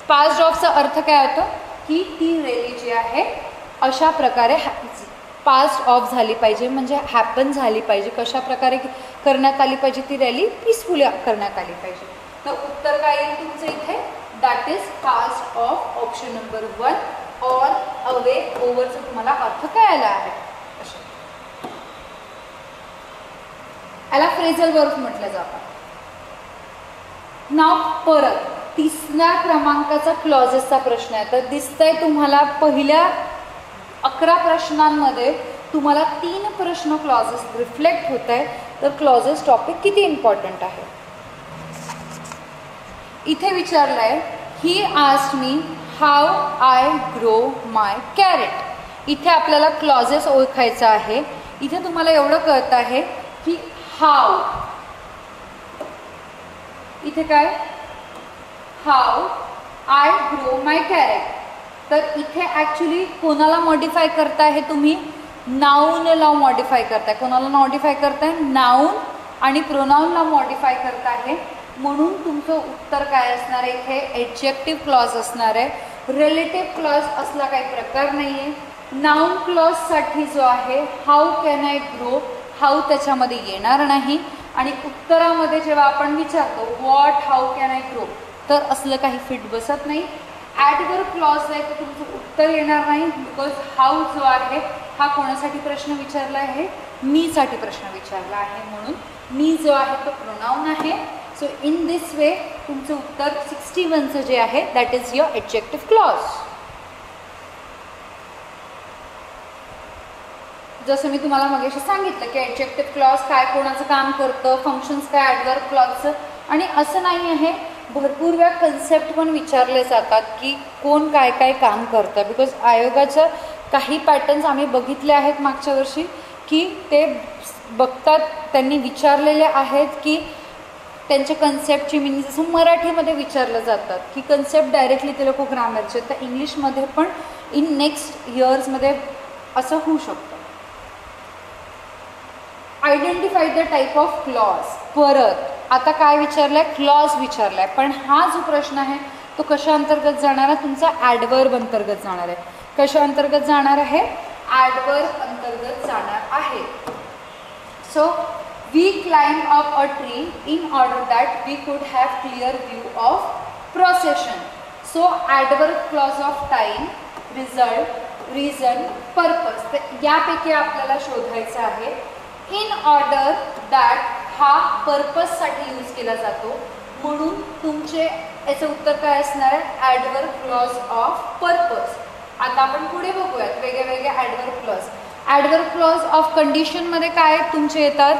[SPEAKER 1] Passed ऑफचा अर्थ काय होतं की ती रॅली जी आहे अशा प्रकारे पास्ड ऑफ झाली पाहिजे म्हणजे हॅपन झाली पाहिजे. कशा प्रकारे करण्यात आली पाहिजे ती रॅली, पीसफुली करण्यात आली पाहिजे. तर उत्तर काय येईल तुमचं इथे, that is passed off option number 1. On, away, ओव्हरचा तुम्हाला अर्थ कळायला आहे. याला फ्रेझल वर्ब म्हटलं जातं. नाव परत 3ऱ्या क्रमांकाचा क्लॉजेसचा प्रश्न आहे. तर दिसतंय तुम्हाला पहिल्या 11 प्रश्नांमध्ये तुम्हाला 3 प्रश्न क्लॉजेस रिफ्लेक्ट होत आहे. तर क्लॉजेस टॉपिक किती इम्पॉर्टंट आहे. इथे विचारलं आहे he asked me how I grow my carrot. इथे आपल्याला क्लॉजेस ओळखायचं आहे. इथे तुम्हाला एवढं कळतं आहे की हाऊ, इथे काय, how I grow my carrot. तर इथे ॲक्च्युली कोणाला मॉडिफाय करताय हे तुम्ही, नाऊनला मॉडिफाय करताय. कोणाला मॉडिफाय करताय, नाऊन आणि प्रोनाऊनला मॉडिफाय करताय. म्हणून तुमचं उत्तर काय असणार आहे इथे, एडजेक्टिव्ह क्लॉज असणार आहे. रिलेटिव्ह क्लॉज असला काही प्रकार नाही आहे. नाऊन क्लॉजसाठी जो आहे how can I grow, how त्याच्यामध्ये येणार नाही. आणि उत्तरामध्ये जेव्हा आपण विचारतो what, how can I grow, तर असलं काही फिट बसत नाही. ॲडवर्ब क्लॉज आहे तर तुमचं उत्तर येणार नाही. बिकॉज हाऊ जो आहे हा कोणासाठी प्रश्न विचारला आहे, मीसाठी प्रश्न विचारला आहे. म्हणून मी जो आहे तो प्रोनाऊन आहे. सो इन दिस वे तुमचं उत्तर 61चं जे आहे दॅट इज युअर एडजेक्टिव्ह क्लॉज. जसं मी तुम्हाला मगाशी सांगितलं की एडजेक्टिव्ह क्लॉज काय कोणाचं काम करतं, फंक्शन्स काय ॲडवर्ब क्लॉजचं. आणि असं नाही आहे, भरपूर वेळा कन्सेप्ट पण विचारले जातात की कोण काय काय काम करतं. बिकॉज आयोगाचं काही पॅटर्न्स आम्ही बघितले आहेत मागच्या वर्षी की ते बघतात, त्यांनी विचारलेले आहेत की त्यांच्या कन्सेप्टची मिनिंग जसं मराठीमध्ये विचारलं जातात की कन्सेप्ट डायरेक्टली ते लोक ग्रामरचे, तर इंग्लिशमध्ये पण इन नेक्स्ट इयर्समध्ये असं होऊ शकतं. Identify the type of clause. परत आता काय विचारलं आहे, क्लॉज विचारला आहे. पण हा जो प्रश्न आहे तो कशा अंतर्गत जाणार आहे, तुमचा ॲडवर्ब अंतर्गत जाणार आहे. कशा अंतर्गत जाणार आहे, ॲडवर्ब अंतर्गत So we climbed up a tree in order that we could have clear view of procession. So adverb clause of time, result, reason, purpose. तर यापैकी आपल्याला शोधायचं आहे. इन ऑर्डर दॅट हा पर्पजसाठी यूज केला जातो, म्हणून तुमचे याचं उत्तर काय असणार आहे? Adverb clause of purpose. आता आपण पुढे बघूयात वेगळे वेगळे adverb clause. Adverb clause of कंडिशनमध्ये काय तुमचे येतात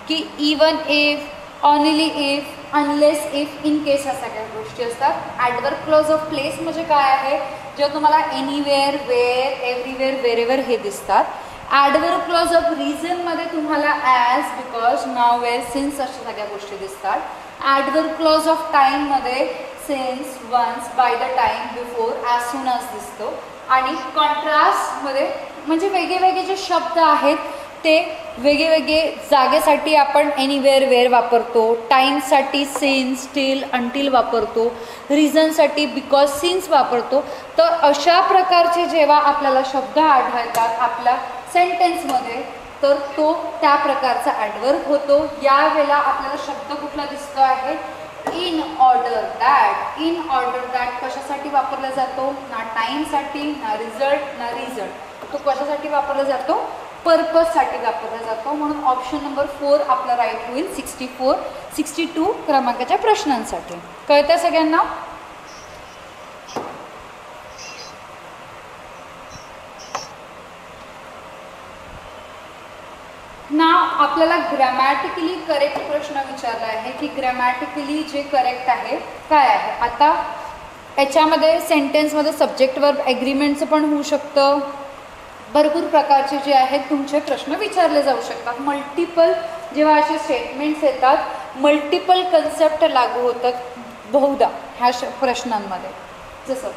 [SPEAKER 1] की even if, only if, unless if, in case ह्या सगळ्या गोष्टी असतात. ॲडवर्ब क्लॉज ऑफ प्लेस म्हणजे काय आहे? जेव्हा तुम्हाला एनिवेअर, वेअर, एव्हरीवेअर, वेरेवर हे दिसतात. ॲडवर्ब क्लॉज ऑफ रिझनमध्ये तुम्हाला as, because, now, where, since अशा सगळ्या गोष्टी दिसतात. ॲडवर्ब क्लॉज ऑफ टाईममध्ये since, once, by the time, before, as soon as दिसतो. आणि कॉन्ट्रास्टमध्ये म्हणजे वेगळे जे शब्द आहेत ते वेगळे जागेसाठी आपण एनिवेअर, वेअर वापरतो. टाईमसाठी सिन्स, टिल, अंटिल वापरतो. रिझनसाठी बिकॉज, सिन्स वापरतो. तर अशा प्रकारचे जेव्हा आपल्याला शब्द आढळतात आपल्या सेंटेन्समध्ये तर तो त्या प्रकारचा ॲडवर्ब होतो. यावेळेला आपल्याला शब्द कुठला दिसतो आहे? In order that. In order that कशासाठी वापरला जातो? ना टाईमसाठी, ना रिझल्ट, ना रिझन. तो कशासाठी वापरला जातो? पर्पजसाठी वापरला जातो. म्हणून ऑप्शन नंबर 4 आपला राईट होईल 64, 62 क्रमांकाच्या प्रश्नांसाठी. कळतं सगळ्यांना? ना आपल्याला ग्रॅमॅटिकली करेक्ट प्रश्न विचारला आहे की ग्रॅमॅटिकली जे करेक्ट आहे काय आहे. आता याच्यामध्ये सेंटेन्समध्ये सब्जेक्ट वर्ब ॲग्रीमेंटचं पण होऊ शकतं. भरपूर प्रकारचे जे आहेत तुमचे प्रश्न विचारले जाऊ शकतात. मल्टिपल जेव्हा असे स्टेटमेंट्स येतात मल्टिपल कन्सेप्ट लागू होतात बहुधा ह्या प्रश्नांमध्ये. जसं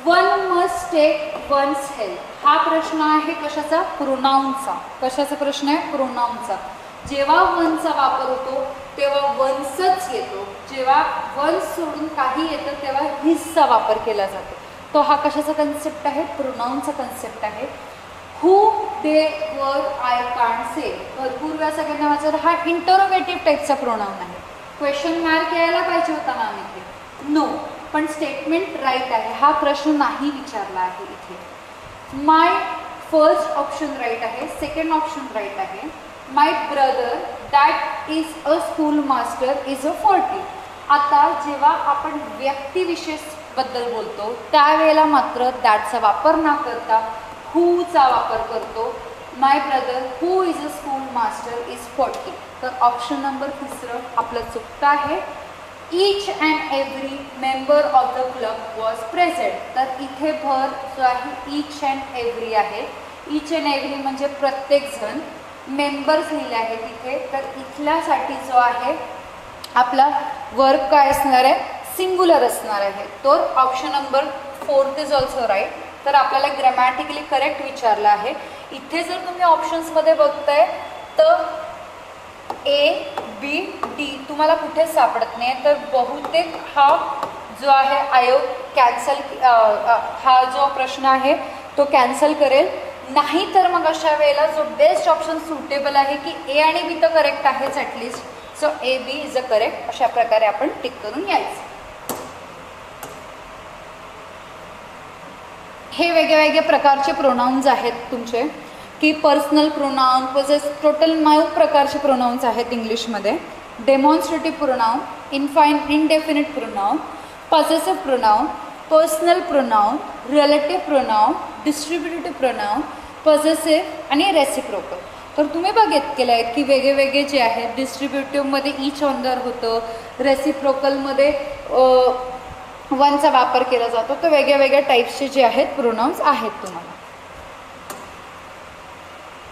[SPEAKER 1] one must take one's health हा प्रश्न आहे कशाचा? प्रोनाऊनचा. कशाचा प्रश्न आहे? प्रोनाऊनचा. जेव्हा वनचा वापर होतो तेव्हा वन्सच येतो. जेव्हा वन्स सोडून काही येतं तेव्हा हिजचा वापर केला जातो. तो हा कशाचा कन्सेप्ट आहे? प्रोनाऊनचा कन्सेप्ट आहे. हू, दे, वर, आय कांट से भरपूर वेळा सगळ्यांना वाचर हा इंटरोगेटिव्ह टाईपचा प्रोनाऊन आहे. क्वेश्चन मार्क यायला पाहिजे होता मॅम इथे. नो, पण स्टेटमेंट राईट आहे. हा प्रश्न नाही विचारला आहे इथे. माय फर्स्ट ऑप्शन राईट आहे. सेकंड ऑप्शन राईट आहे. My brother that is a school master is a 40. आता जेव्हा आपण व्यक्तिविशेषबद्दल बोलतो त्यावेळेला मात्र दॅटचा वापर न करता हूचा वापर करतो. My brother who is a school master is 40. तर ऑप्शन नंबर 3 आपलं चुकतं आहे. Each and every member of the club was present. तर इथे भर जो आहे ईच अँड एव्हरी आहे. ईच अँड एव्हरी म्हणजे प्रत्येकजण. मेंबर्स लिहिले आहेत इथे. तर इथल्यासाठी जो आहे आपला वर्ब काय असणार आहे? सिंग्युलर असणार आहे. तो option number 4 is also right. तर आपल्याला ग्रॅमॅटिकली करेक्ट विचारलं आहे. इथे जर तुम्ही ऑप्शन्समध्ये बघताय तर ए, बी, डी तुम्हाला कुठेच सापडत नाही. तर बहुतेक हा जो आहे आयोग कॅन्सल हा जो प्रश्न आहे तो कॅन्सल करेल. नाही तर मग अशा वेळेला जो बेस्ट ऑप्शन सुटेबल आहे की ए आणि बी तर करेक्ट आहेच at least. So A, B is a correct. अशा प्रकारे आपण टिक करून यायचं. हे वेगळे प्रकारचे प्रोनाउन्स आहेत तुमचे की पर्सनल प्रोनाउन, पोजेस, टोटल 9 प्रकारचे प्रोनाउन्स आहेत इंग्लिशमध्ये. Demonstrative pronoun, indefinite pronoun, possessive pronoun, personal pronoun, relative pronoun, distributive pronoun, possessive आणि रेसिप्रोकल. तर तुम्ही बघितलेलं आहे की वेगळे जे आहेत डिस्ट्रीब्युटिव्हमध्ये ईच ऑनर होतं. रेसिप्रोकलमध्ये वनचा वापर केला जातो. तर वेगळ्या टाईप्सचे जे आहेत प्रोनाउन्स आहेत तुम्हाला.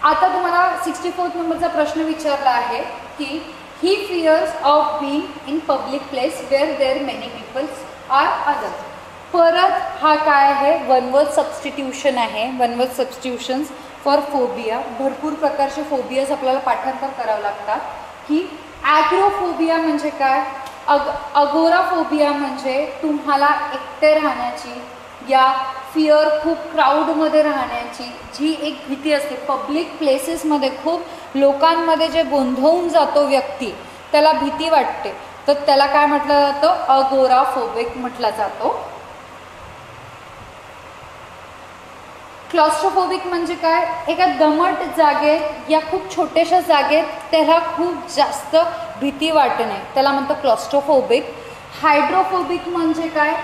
[SPEAKER 1] आता तुम्हाला 64 नंबरचा प्रश्न विचारला आहे की ही fears of being in public place where there many peoples are other. परत हा काय आहे? वन वर्ड सबस्टिट्यूशन आहे. One word substitutions for phobia. भरपूर प्रकारचे फोबियाज आपल्याला पाठांतर करावं लागतात. की ॲग्रोफोबिया म्हणजे काय? अगोराफोबिया म्हणजे तुम्हाला एकटे राहण्याची या फिअर, खूप क्राऊडमध्ये राहण्याची जी एक भीती असते, पब्लिक प्लेसेसमध्ये खूप लोकांमध्ये जे गोंधळून जातो व्यक्ती, त्याला भीती वाटते, तर त्याला काय म्हटलं जातं? अगोराफोबिक म्हटला जातो. क्लॉस्ट्रोफोबिक म्हणजे काय? एका दमट जागेत या खूप छोट्याशा जागेत त्याला खूप जास्त भीती वाटणे, त्याला म्हणतो क्लॉस्ट्रोफोबिक. हायड्रोफोबिक म्हणजे काय?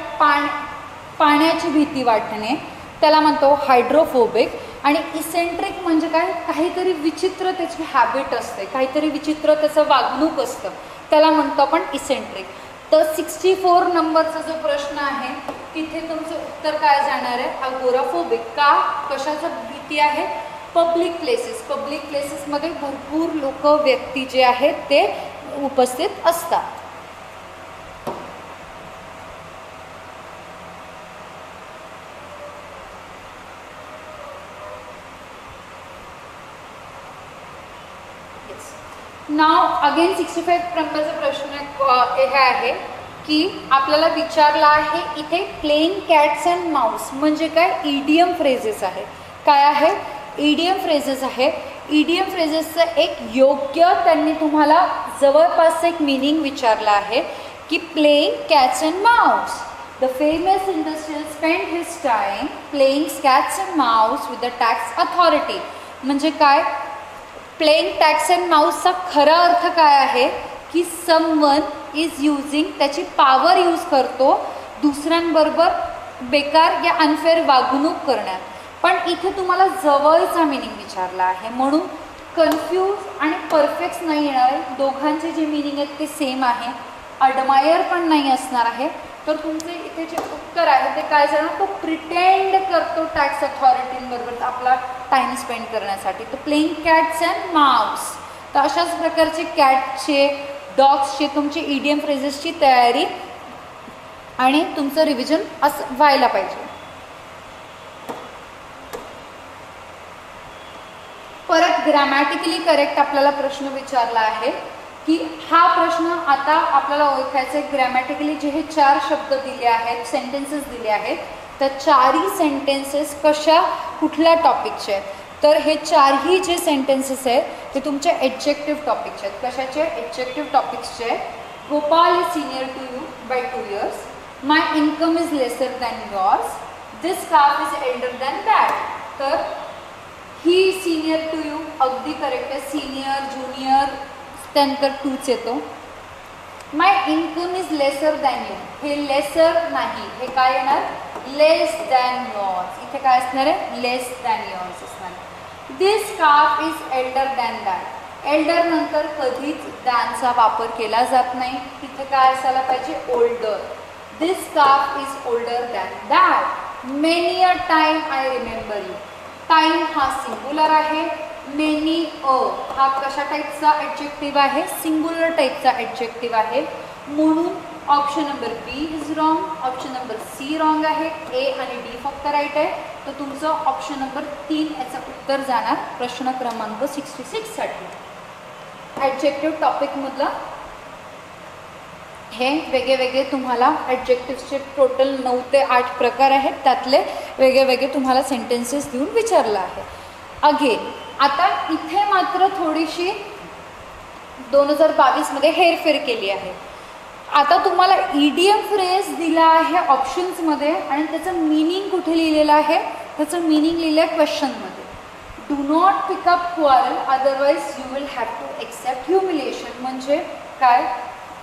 [SPEAKER 1] पाण्याची भीती वाटणे, त्याला म्हणतो हायड्रोफोबिक. आणि इसेंट्रिक म्हणजे काय? काहीतरी विचित्र त्याची हॅबिट असते, काहीतरी विचित्र त्याचं वागणूक असतं, त्याला म्हणतो आपण इसेंट्रिक. तर 64 नंबरचा जो प्रश्न आहे तिथे तुमचं उत्तर काय जाणार आहे? अगोराफोबिक. का? कशाची भीती आहे? Public places. पब्लिक प्लेसेसमध्ये भरपूर लोक, व्यक्ती जे आहेत ते उपस्थित असतात. नाव अगेन 65 नंबरचा प्रश्न हे आहे की आपल्याला विचारला आहे इथे प्लेइंग कॅट्स अँड माऊस म्हणजे काय? इडियम फ्रेजेस आहे. काय आहे? इडियम फ्रेजेस आहे. इडियम फ्रेजेसचं एक योग्य त्यांनी तुम्हाला जवळपास एक मीनिंग विचारला आहे की playing cats and Mouse. The famous industrial spend his time playing cats and Mouse with the tax authority. म्हणजे काय? प्लेइंग कॅट्स अँड माऊसचा खरा अर्थ काय आहे की समवन इज यूजिंग, त्याची पॉवर यूज करतो दुसऱ्यांबरोबर बेकार या अनफेअर वागणूक करण्यात. पण इथे तुम्हाला जवळचा मिनिंग विचारला आहे म्हणून कन्फ्यूज आणि परफेक्ट नाही येणार आहे. दोघांचे जे मिनिंग आहेत ते सेम आहे. अडमायर पण नाही असणार आहे. तर तुमचे इथे जे उत्तर आहे ते काय जाणार? तो प्रिटेंड करतो टॅक्स अथॉरिटींबरोबर आपला टाईम स्पेंड करण्यासाठी. तर प्लेइंग कॅट्स अँड माऊस. तर अशाच प्रकारचे कॅटचे, डॉग्सचे तुमची इडियम फ्रेजेसची तयारी आणि तुमचं रिव्हिजन असं व्हायला पाहिजे. परत ग्रॅमॅटिकली करेक्ट आपल्याला प्रश्न विचारला आहे की हा प्रश्न आता आपल्याला ओळखायचं आहे. ग्रॅमॅटिकली जे हे 4 शब्द दिले आहेत, सेंटेन्सेस दिले आहेत, तर 4ही सेंटेन्सेस कुठल्या टॉपिकचे आहेत? तर हे 4ही जे सेंटेन्सेस आहेत ते तुमचे एडजेक्टिव्ह टॉपिकचे आहेत. कशाचे? एडजेक्टिव्ह टॉपिक्सचे आहेत. Gopal is senior to you by 2 years. My income is lesser than yours. This scarf is elder than that. तर ही सिनियर टू यू अगदी करेक्ट आहे. सिनियर, ज्युनियर, त्यानंतर टूच येतो. My income is lesser than you, हे लेसर नाही, हे काय येणार? Less than yours. इथे काय असणार आहे? लेस दॅन युअर्स असणार. This scarf is elder than that. Elder नंतर कधीच दॅनचा वापर केला जात नाही. तिथे काय असायला पाहिजे? Older. This scarf is older than that. Many a time I remember you. Time हा सिंगुलर आहे. मेनी हा कशा टाईपचा ॲडजेक्टिव्ह आहे? सिंगुलर टाईपचा ॲडजेक्टिव्ह आहे. म्हणून option number B is wrong. Option number C wrong आहे. ए आणि डी फक्त राईट आहे. तर तुमचं ऑप्शन नंबर 3 याचं उत्तर जाणार प्रश्न क्रमांक 66 साठी. ॲडजेक्टिव्ह टॉपिकमधलं हे वेगळे तुम्हाला ॲडजेक्टिव्हचे टोटल 9 ते 8 प्रकार आहेत. त्यातले वेगळे तुम्हाला सेंटेन्सेस देऊन विचारलं आहे. अगेन आता इथे मात्र थोडीशी 2022 हेरफेर केली आहे. आता तुम्हाला इडियम फ्रेज दिला आहे ऑप्शन्समध्ये आणि त्याचं मीनिंग कुठे लिहिलेलं आहे? त्याचं मीनिंग लिहिलं आहे क्वेश्चनमध्ये. Do not pick up quarrel otherwise you will have to accept humiliation. म्हणजे काय?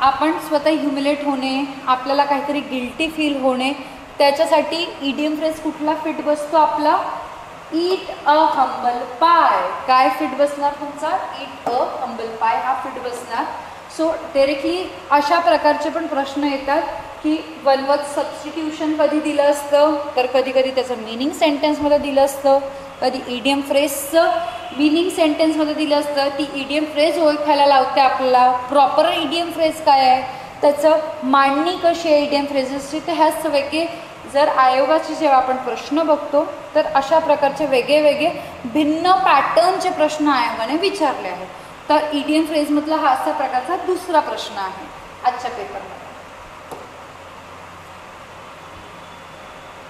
[SPEAKER 1] आपण स्वतः ह्युमिलेट होणे, आपल्याला काहीतरी गिल्टी फील होणे, त्याच्यासाठी इडियम फ्रेज कुठला फिट बसतो आपला? ईट अ हंबल पाय. काय फिट बसणार तुमचा? ईट अ हंबल पाय हा फिट बसणार. सो डायरेक्टली अशा प्रकारचे पण प्रश्न येतात की वनवत सबस्टिट्यूशन कधी दिलं असतं, तर कधी त्याचं मिनिंग सेंटेन्समध्ये दिलं असतं, कधी इडियम फ्रेजचं मिनिंग सेंटेन्समध्ये दिलं असतं. ती इडियम फ्रेज ओळखायला लावते आपल्याला. प्रॉपर इडियम फ्रेज काय आहे, त्याचं मांडणी कशी आहे इडियम फ्रेजेसची, तर ह्या सगळे जर आयोगाचे जेव्हा आपण प्रश्न बघतो तर अशा प्रकारचे वेगळे भिन्न पॅटर्नचे प्रश्न आयोगाने विचारले आहेत. तर इडियम फ्रेजमधला हा असा प्रकारचा दुसरा प्रश्न आहे आजच्या पेपरमध्ये.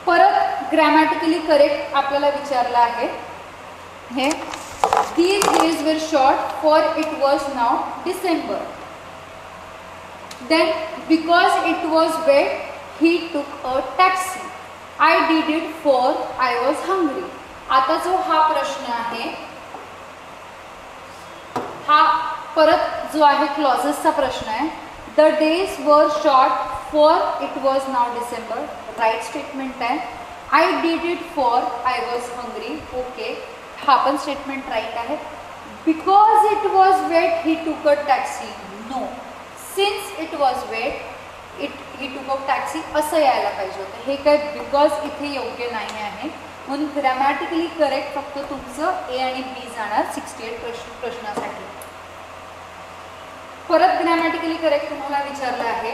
[SPEAKER 1] परत ग्रॅमॅटिकली करेक्ट आपल्याला विचारलं आहे हे these days were short for it was now December. Then because it was wet he took a taxi. I did it for I was hungry. आता जो हा प्रश्न आहे हा परत जो आहे क्लॉजेसचा प्रश्न आहे. The days were short for it was now December. Right statement आहे. I did it for I was hungry. Okay, हा पण स्टेटमेंट राईट आहे. Because it was wet he took a taxi. No, since it was wet he took a taxi असं यायला पाहिजे होतं. हे काय बिकॉज इथे योग्य नाही आहे. म्हणून ग्रॅमॅटिकली करेक्ट फक्त तुमचं ए आणि बी जाणार 68 प्रश्नासाठी. परत ग्रॅमॅटिकली करेक्ट तुम्हाला विचारलं आहे.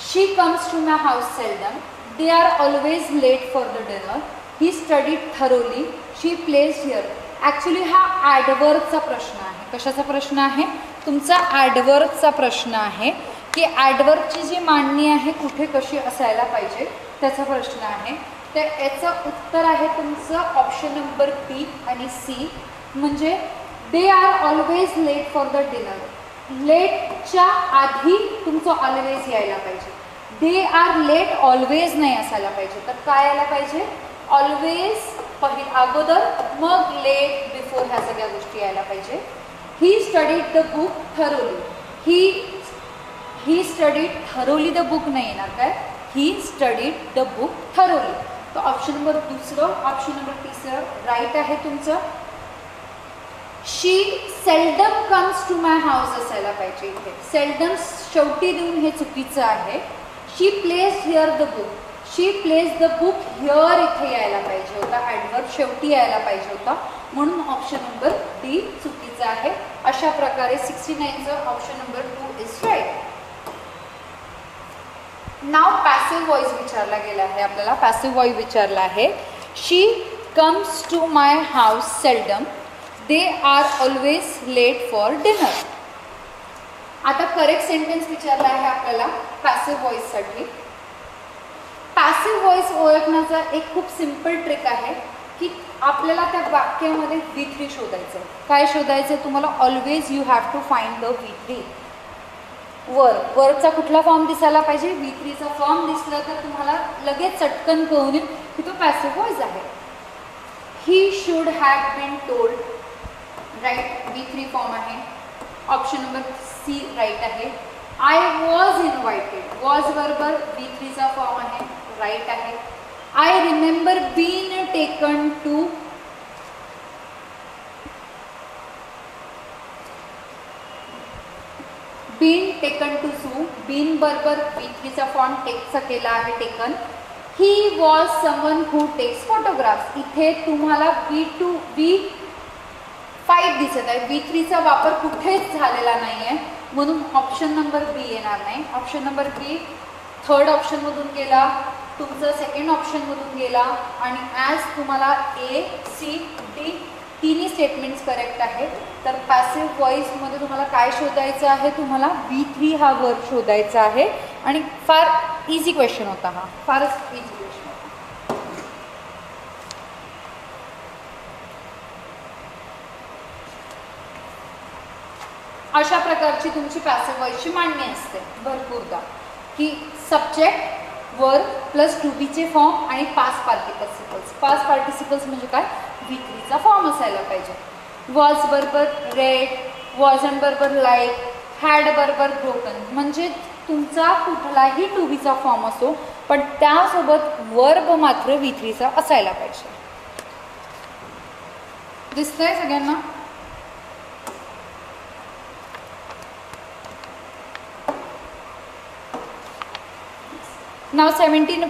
[SPEAKER 1] She comes to my house seldom. They are always late for the dinner. He studied thoroughly. She plays here. Actually हा ॲडवर्बचा प्रश्न आहे. कशाचा प्रश्न आहे? तुमचा ॲडवर्बचा प्रश्न आहे की ॲडवर्बची जी मांडणी आहे कुठे कशी असायला पाहिजे त्याचा प्रश्न आहे. तर याचं उत्तर आहे तुमचं ऑप्शन नंबर बी आणि सी. म्हणजे they are always late for the dinner. लेटच्या आधी तुमचं ऑलवेज यायला पाहिजे. दे आर लेट ऑलवेज नाही असायला पाहिजे. तर काय यायला पाहिजे? ऑलवेज अगोदर मग लेट बिफोर ह्या सगळ्या गोष्टी यायला पाहिजे. He studied the book thoroughly. He studied thoroughly the book नाही येणार काय? He studied the book thoroughly. तर ऑप्शन नंबर दुसरं ऑप्शन नंबर तिसरं राईट आहे तुमचं. She seldom comes to my house असायला पाहिजे. इथे सेल्डम शेवटी देऊन हे चुकीचं आहे. She place here the book. She place the book here इथे यायला पाहिजे होता. ॲडवर्ब शेवटी यायला पाहिजे होता. म्हणून ऑप्शन नंबर डी चुकीचा आहे. अशा प्रकारे 69चं option number 2 is right. Now passive voice विचारला गेला आहे आपल्याला. पॅसिव्ह व्हॉइस विचारला आहे. She comes to my house seldom. They are always late for dinner. आता करेक्ट सेंटेन्स विचारला आहे आपल्याला पॅसिव्ह व्हॉइससाठी. पॅसिव्ह व्हॉइस ओळखण्याचा एक खूप सिम्पल ट्रिक आहे की आपल्याला त्या वाक्यामध्ये V3 शोधायचं आहे. काय शोधायचं आहे तुम्हाला? Always you have to find the V3. वर्बचा कुठला फॉर्म दिसायला पाहिजे? V3चा फॉर्म दिसला तर तुम्हाला लगेच चटकन कळून येईल की तो पॅसिव्ह व्हॉइस आहे. He should have been told. Right, V3 form आहे. ऑप्शन नंबर सी राईट आहे. I was invited. वॉज बरोबर V3चा फॉर्म आहे. राईट आहे. I remember been taken to. Been taken to zoo. Been बरोबर V3चा फॉर्म टेकचा केला आहे taken. He was someone who takes photographs. इथे तुम्हाला V5 दिसत आहे. V3चा वापर कुठेच झालेला नाही आहे म्हणून ऑप्शन नंबर बी येणार नाही. ऑप्शन नंबर बी थर्ड ऑप्शनमधून गेला, तुमचं सेकंड ऑप्शनमधून गेला आणि ॲज तुम्हाला ए सी डी तिन्ही स्टेटमेंट्स करेक्ट आहेत. तर पॅसिव्ह व्हॉइसमध्ये तुम्हाला काय शोधायचं आहे? तुम्हाला V3 हा वर्ब शोधायचा आहे आणि फार इझी क्वेश्चन होता हा. फारच इझी क्वेश्चन होता. अशा प्रकारची तुमची पॅसिव्ह व्हॉइसची मांडणी असते भरपूरदा की सब्जेक्ट वर्ब प्लस टू बीचे फॉर्म आणि पास्ट पार्टिसिपल्स. पास्ट पार्टिसिपल्स म्हणजे काय? V3चा फॉर्म असायला पाहिजे. वॉज बरोबर रेड, वॉजन बरोबर लाईक, हॅड बरोबर ब्रोकन. म्हणजे तुमचा कुठलाही टू बीचा फॉर्म असो पण त्यासोबत वर्ब मात्र V3चा असायला पाहिजे. दिसतंय सगळ्यांना? नाव 71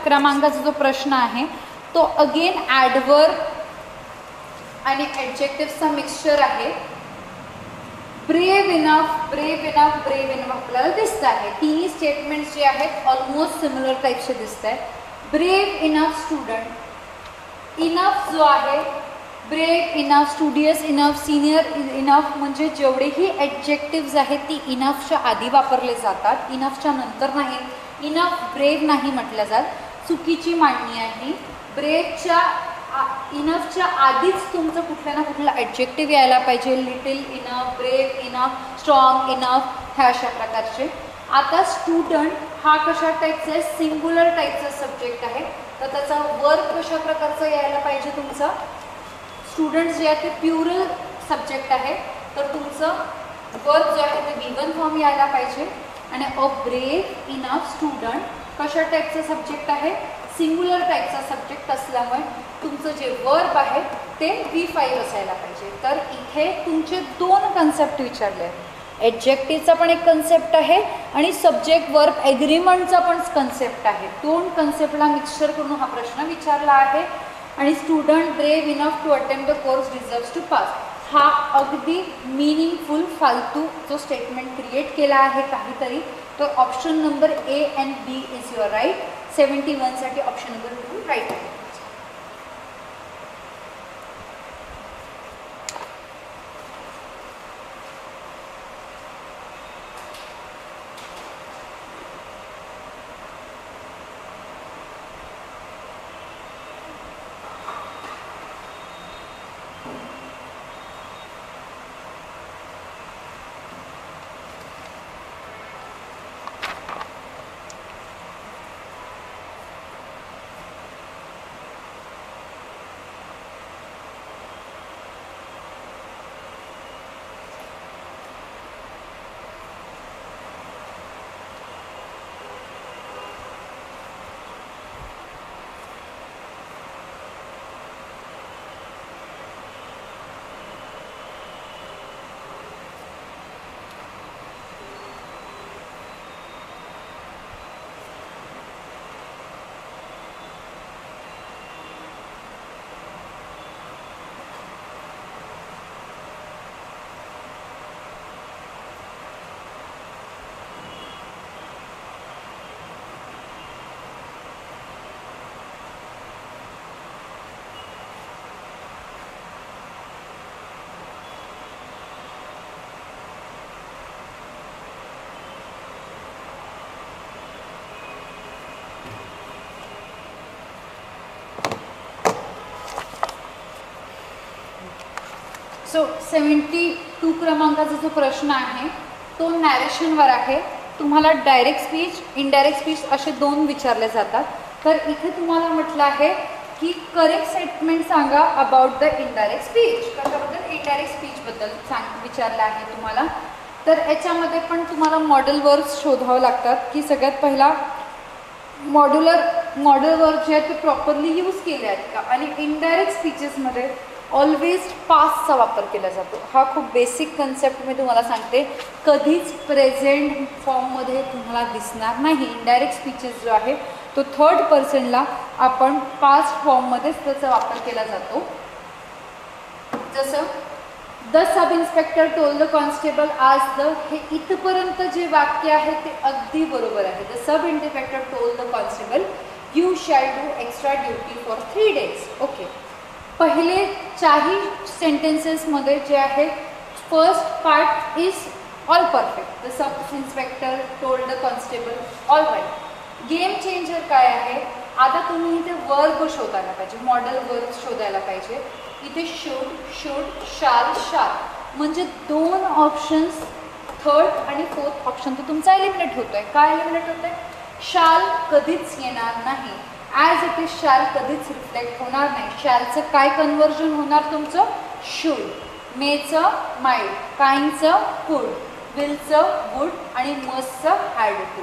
[SPEAKER 1] क्रमांकाचा जो प्रश्न आहे तो अगेन ॲडवर्ब आणि ॲडजेक्टिव्हचा मिक्सचर आहे. Brave enough, brave enough, brave enough आपल्याला दिसत आहे. तिन्ही स्टेटमेंट्स जे आहेत ऑलमोस्ट सिमिलर टाईपचे दिसत आहेत. Brave enough student. इनफ जो आहे brave enough, studious enough, senior enough म्हणजे जेवढेही ॲडजेक्टिव्ज आहेत ती इनफच्या आधी वापरले जातात, इनफच्या नंतर नाही. इनफ ब्रेव नाही म्हटलं जात. चुकीची मांडणी आहे. ब्रेवच्या इनफच्या आधीच तुमचं कुठल्या ना कुठलं ॲडजेक्टिव्ह यायला पाहिजे. Little enough, brave enough, strong enough, ह्या अशा प्रकारचे. आता स्टुडंट हा कशा टाईपचा आहे, सिंग्युलर टाईपचा सब्जेक्ट आहे, तर त्याचा वर्ब कशा प्रकारचा यायला पाहिजे तुमचा. स्टुडंट जे आहे ते प्युरल सब्जेक्ट आहे, तर तुमचं वर्ब जो आहे ते V1 फॉर्म यायला पाहिजे. आणि अ ब्रेव इनफ स्टुडंट कशा टाईपचा सब्जेक्ट आहे, सिंग्युलर टाईपचा सब्जेक्ट असल्यामुळे तुमचं जे वर्ब आहे ते V5 असायला पाहिजे. तर इथे तुमचे दोन कन्सेप्ट विचारले आहेत. ॲडजेक्टिव्हचा पण एक कन्सेप्ट आहे आणि सब्जेक्ट वर्ब ॲग्रीमेंटचा पण कन्सेप्ट आहे. दोन कन्सेप्टला मिक्सचर करून हा प्रश्न विचारला आहे. आणि student brave enough to attempt the course deserves to pass, हा अगदी मिनिंगफुल फालतू जो स्टेटमेंट क्रिएट केला आहे काहीतरी, तर option number A and B is your right. 71 साठी ऑप्शन नंबर 2 राईट आहे. सो 72 क्रमांकाचा जो प्रश्न आहे तो नॅरेशनवर आहे. तुम्हाला डायरेक्ट स्पीच, इनडायरेक्ट स्पीच असे दोन विचारले जातात. तर इथे तुम्हाला म्हटलं आहे की करेक्ट स्टेटमेंट सांगा अबाउट द इनडायरेक्ट स्पीच. कशाबद्दल, इनडायरेक्ट स्पीचबद्दल विचारलं आहे तुम्हाला. तर याच्यामध्ये पण तुम्हाला मॉडेल वर्ड्स शोधावं लागतात की सगळ्यात पहिला मॉड्युलर वर्ड जे आहेत ते प्रॉपरली यूज केले आहेत का. आणि इनडायरेक्ट स्पीचेसमध्ये ऑलवेज पास्टचा वापर केला जातो. हा खूप बेसिक कन्सेप्ट मी तुम्हाला सांगते. कधीच प्रेझेंट फॉर्ममध्ये तुम्हाला दिसणार नाही. इनडायरेक्ट स्पीचेस जो आहे तो थर्ड पर्सनला आपण पास्ट फॉर्ममध्येच त्याचा वापर केला जातो. जसं the sub inspector told the constable as the, हे इथपर्यंत जे वाक्य आहे ते अगदी बरोबर आहे. The sub inspector told the constable you shall do extra duty for 3 days. Okay, पहिले चारही सेंटेन्सेसमध्ये जे आहे first part is all perfect. The sub inspector told the constable, all right. Game changer काय आहे, आता तुम्ही इथे वर्ब शोधायला पाहिजे, मॉडेल वर्ब शोधायला पाहिजे. इथे शुड, शाल, म्हणजे दोन ऑप्शन्स थर्ड आणि फोर्थ ऑप्शन तर तुमचा एलिमिनेट होतोय. काय एलिमिनेट होतोय, शाल कधीच येणार नाही. ॲज इट इज शॅल कधीच रिफ्लेक्ट होणार नाही. शॅलचं काय कन्वर्जन होणार तुमचं, शुड. मेचं माईड, काइंडचं कुड, विलचं वुड आणि मस्टचं हॅड टू.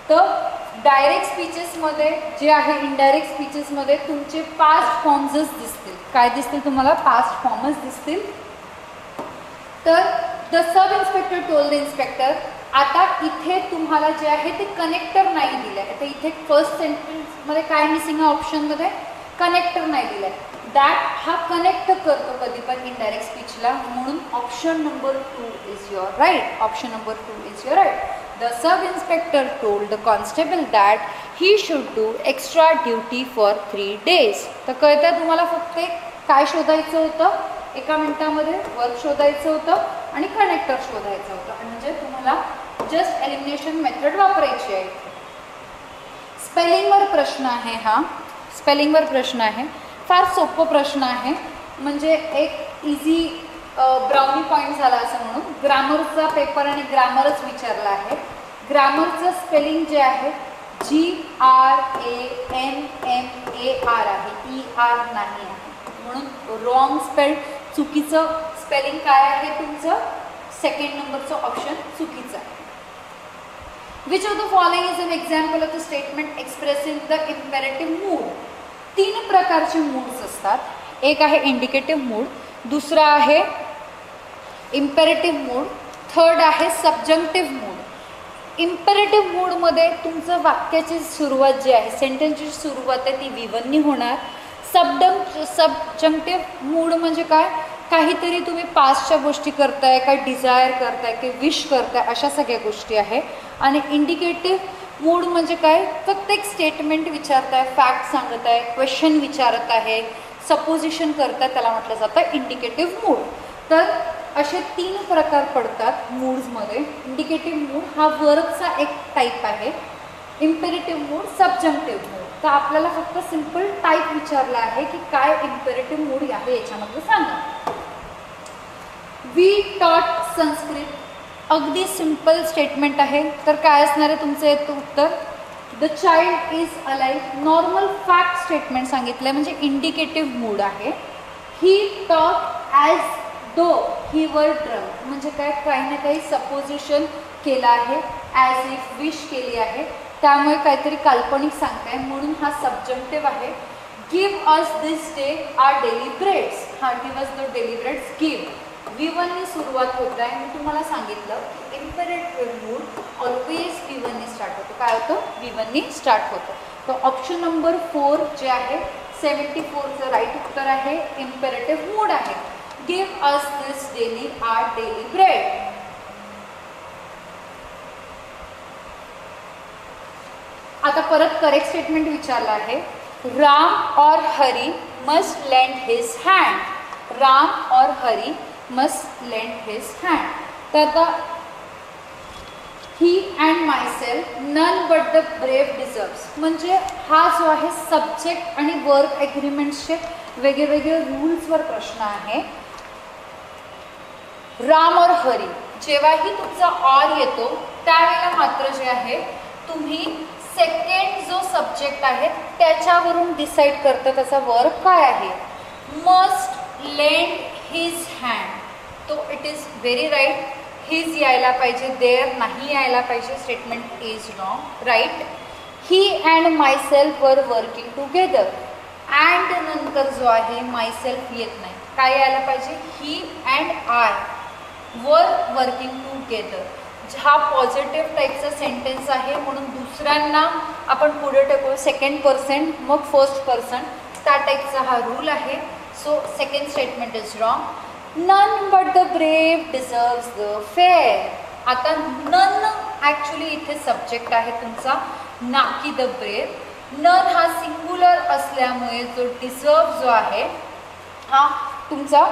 [SPEAKER 1] तर डायरेक्ट स्पीचेसमध्ये जे आहे, इनडायरेक्ट स्पीचेसमध्ये तुमचे पास्ट फॉर्म्सच दिसतील. काय दिसतील तुम्हाला, पास्ट फॉर्मच दिसतील. तर the sub inspector told the inspector, आता इथे तुम्हाला जे आहे ते कनेक्टर नाही दिलं आहे. तर इथे फर्स्ट सेंटेन्समध्ये काय मिसिंग आहे, ऑप्शनमध्ये कनेक्टर नाही दिलं आहे. दॅट हा कनेक्ट करतो कधी पण इनडायरेक्ट स्पीचला, म्हणून option number 2 is your right. Option number 2 is your right. The sub inspector told the constable that he should do extra duty for 3 days. तर कळतं तुम्हाला फक्त काय शोधायचं होतं, एका मिनिटामध्ये वर्ब शोधायचं होतं आणि कनेक्टर शोधायचं होतं. म्हणजे तुम्हाला जस्ट एलिमिनेशन मेथड वापरायची आहे. स्पेलिंगवर प्रश्न आहे हा, स्पेलिंगवर प्रश्न आहे, फार सोपं प्रश्न आहे, म्हणजे एक इझी ब्राउनी पॉईंट झाला असं म्हणून. ग्रामरचा पेपर आणि ग्रामरच विचारला आहे. ग्रामरचं स्पेलिंग जे आहे GRAMMAR आहे, ER नाही आहे, म्हणून रॉंग स्पेल्ड, चुकीचं स्पेलिंग काय आहे तुमचं, सेकंड नंबरचं ऑप्शन चुकीचं आहे. Which of the following is an example of the statement expressing the imperative mood. 3 प्रकारचे मूड्स असतात. एक आहे इंडिकेटिव्ह मूड, दुसरा आहे इम्पेरेटिव्ह मूड, थर्ड आहे सबजंक्टिव्ह मूड. इम्पेरेटिव्ह मूडमध्ये तुमचं वाक्याची सुरुवात जी आहे, सेंटेन्सची सुरुवात आहे ती V1 नी होणार. सबजंक्टिव्ह मूड म्हणजे काय, काहीतरी तुम्ही पास्टच्या गोष्टी करताय, काय डिझायर करताय, काही विश करताय, अशा सगळ्या गोष्टी आहे. आणि इंडिकेटिव्ह मूड म्हणजे काय, फक्त एक स्टेटमेंट विचारताय, फॅक्ट सांगत आहे, क्वेश्चन विचारत आहे, सपोजिशन करताय, त्याला म्हटलं जातं इंडिकेटिव्ह मूड. तर असे 3 प्रकार पडतात मूड्समध्ये. इंडिकेटिव्ह मूड हा वर्बचा एक टाईप आहे, इम्पेरेटिव्ह मूड, सबजंक्टिव्ह मूड. तर आपल्याला फक्त सिंपल टाईप विचारला आहे की काय इम्पेरेटिव्ह मूड आहे याच्यामध्ये सांगा. वी टॉट संस्कृत, अगदी सिंपल स्टेटमेंट आहे. तर काय असणार आहे तुमचं येतं उत्तर, the child is alive. Normal fact statement सांगितलं आहे म्हणजे इंडिकेटिव्ह मूड आहे. ही टॉक ॲज दो ही वर ड्रंक, म्हणजे काय, काही ना काही सपोजिशन केलं आहे, ॲज इफ विश केली आहे, त्यामुळे काहीतरी काल्पनिक सांगताय, म्हणून हा सबजंक्टिव्ह आहे. Give us this day our daily breads, हा give us the daily breads, give V1 नी सुरुवात होत आहे. मी तुम्हाला सांगितलं की इम्पेरेटिव्ह मूड ऑलवेज V1 नी स्टार्ट होतो. काय होतं, V1 नी स्टार्ट होतं. तर ऑप्शन नंबर 4 जे आहे 74चं राईट उत्तर आहे, इम्पेरेटिव्ह मूड आहे. Give us this daily our daily bread. आता परत करेक्ट स्टेटमेंट विचारलं आहे. राम और Hari must lend his hand. Ram और Hari must lend his hand. तर आता he and myself none but the brave deserves, म्हणजे हा जो आहे सब्जेक्ट आणि वर्ब ॲग्रीमेंट्सचे वेगवेगळे रूल्सवर प्रश्न आहे. राम और हरी, जेव्हाही तुमचा ऑर येतो त्यावेळेला मात्र जे आहे तुम्ही सेकंड जो सब्जेक्ट आहे त्याच्यावरून डिसाईड करता त्याचा वर्ब काय आहे. मस्ट लेंड हिज हँड, तो it is very right. His यायला पाहिजे, देअर नाही यायला पाहिजे, statement is wrong. Right. He and myself were working together. And नंतर जो आहे मायसेल्फ येत नाही, काय यायला पाहिजे, he and I were working together. हा पॉझिटिव्ह टाईपचा सेंटेन्स आहे, म्हणून दुसऱ्यांना आपण पुढे टाकू सेकंड पर्सन मग फर्स्ट पर्सन, त्या टाईपचा हा रूल आहे. So second statement is wrong. None but the brave deserves the fair. आता नन ॲक्च्युली इथे सब्जेक्ट आहे तुमचा, ना की द ब्रेव. नन हा सिंग्युलर असल्यामुळे जो डिझर्व जो आहे हा तुमचा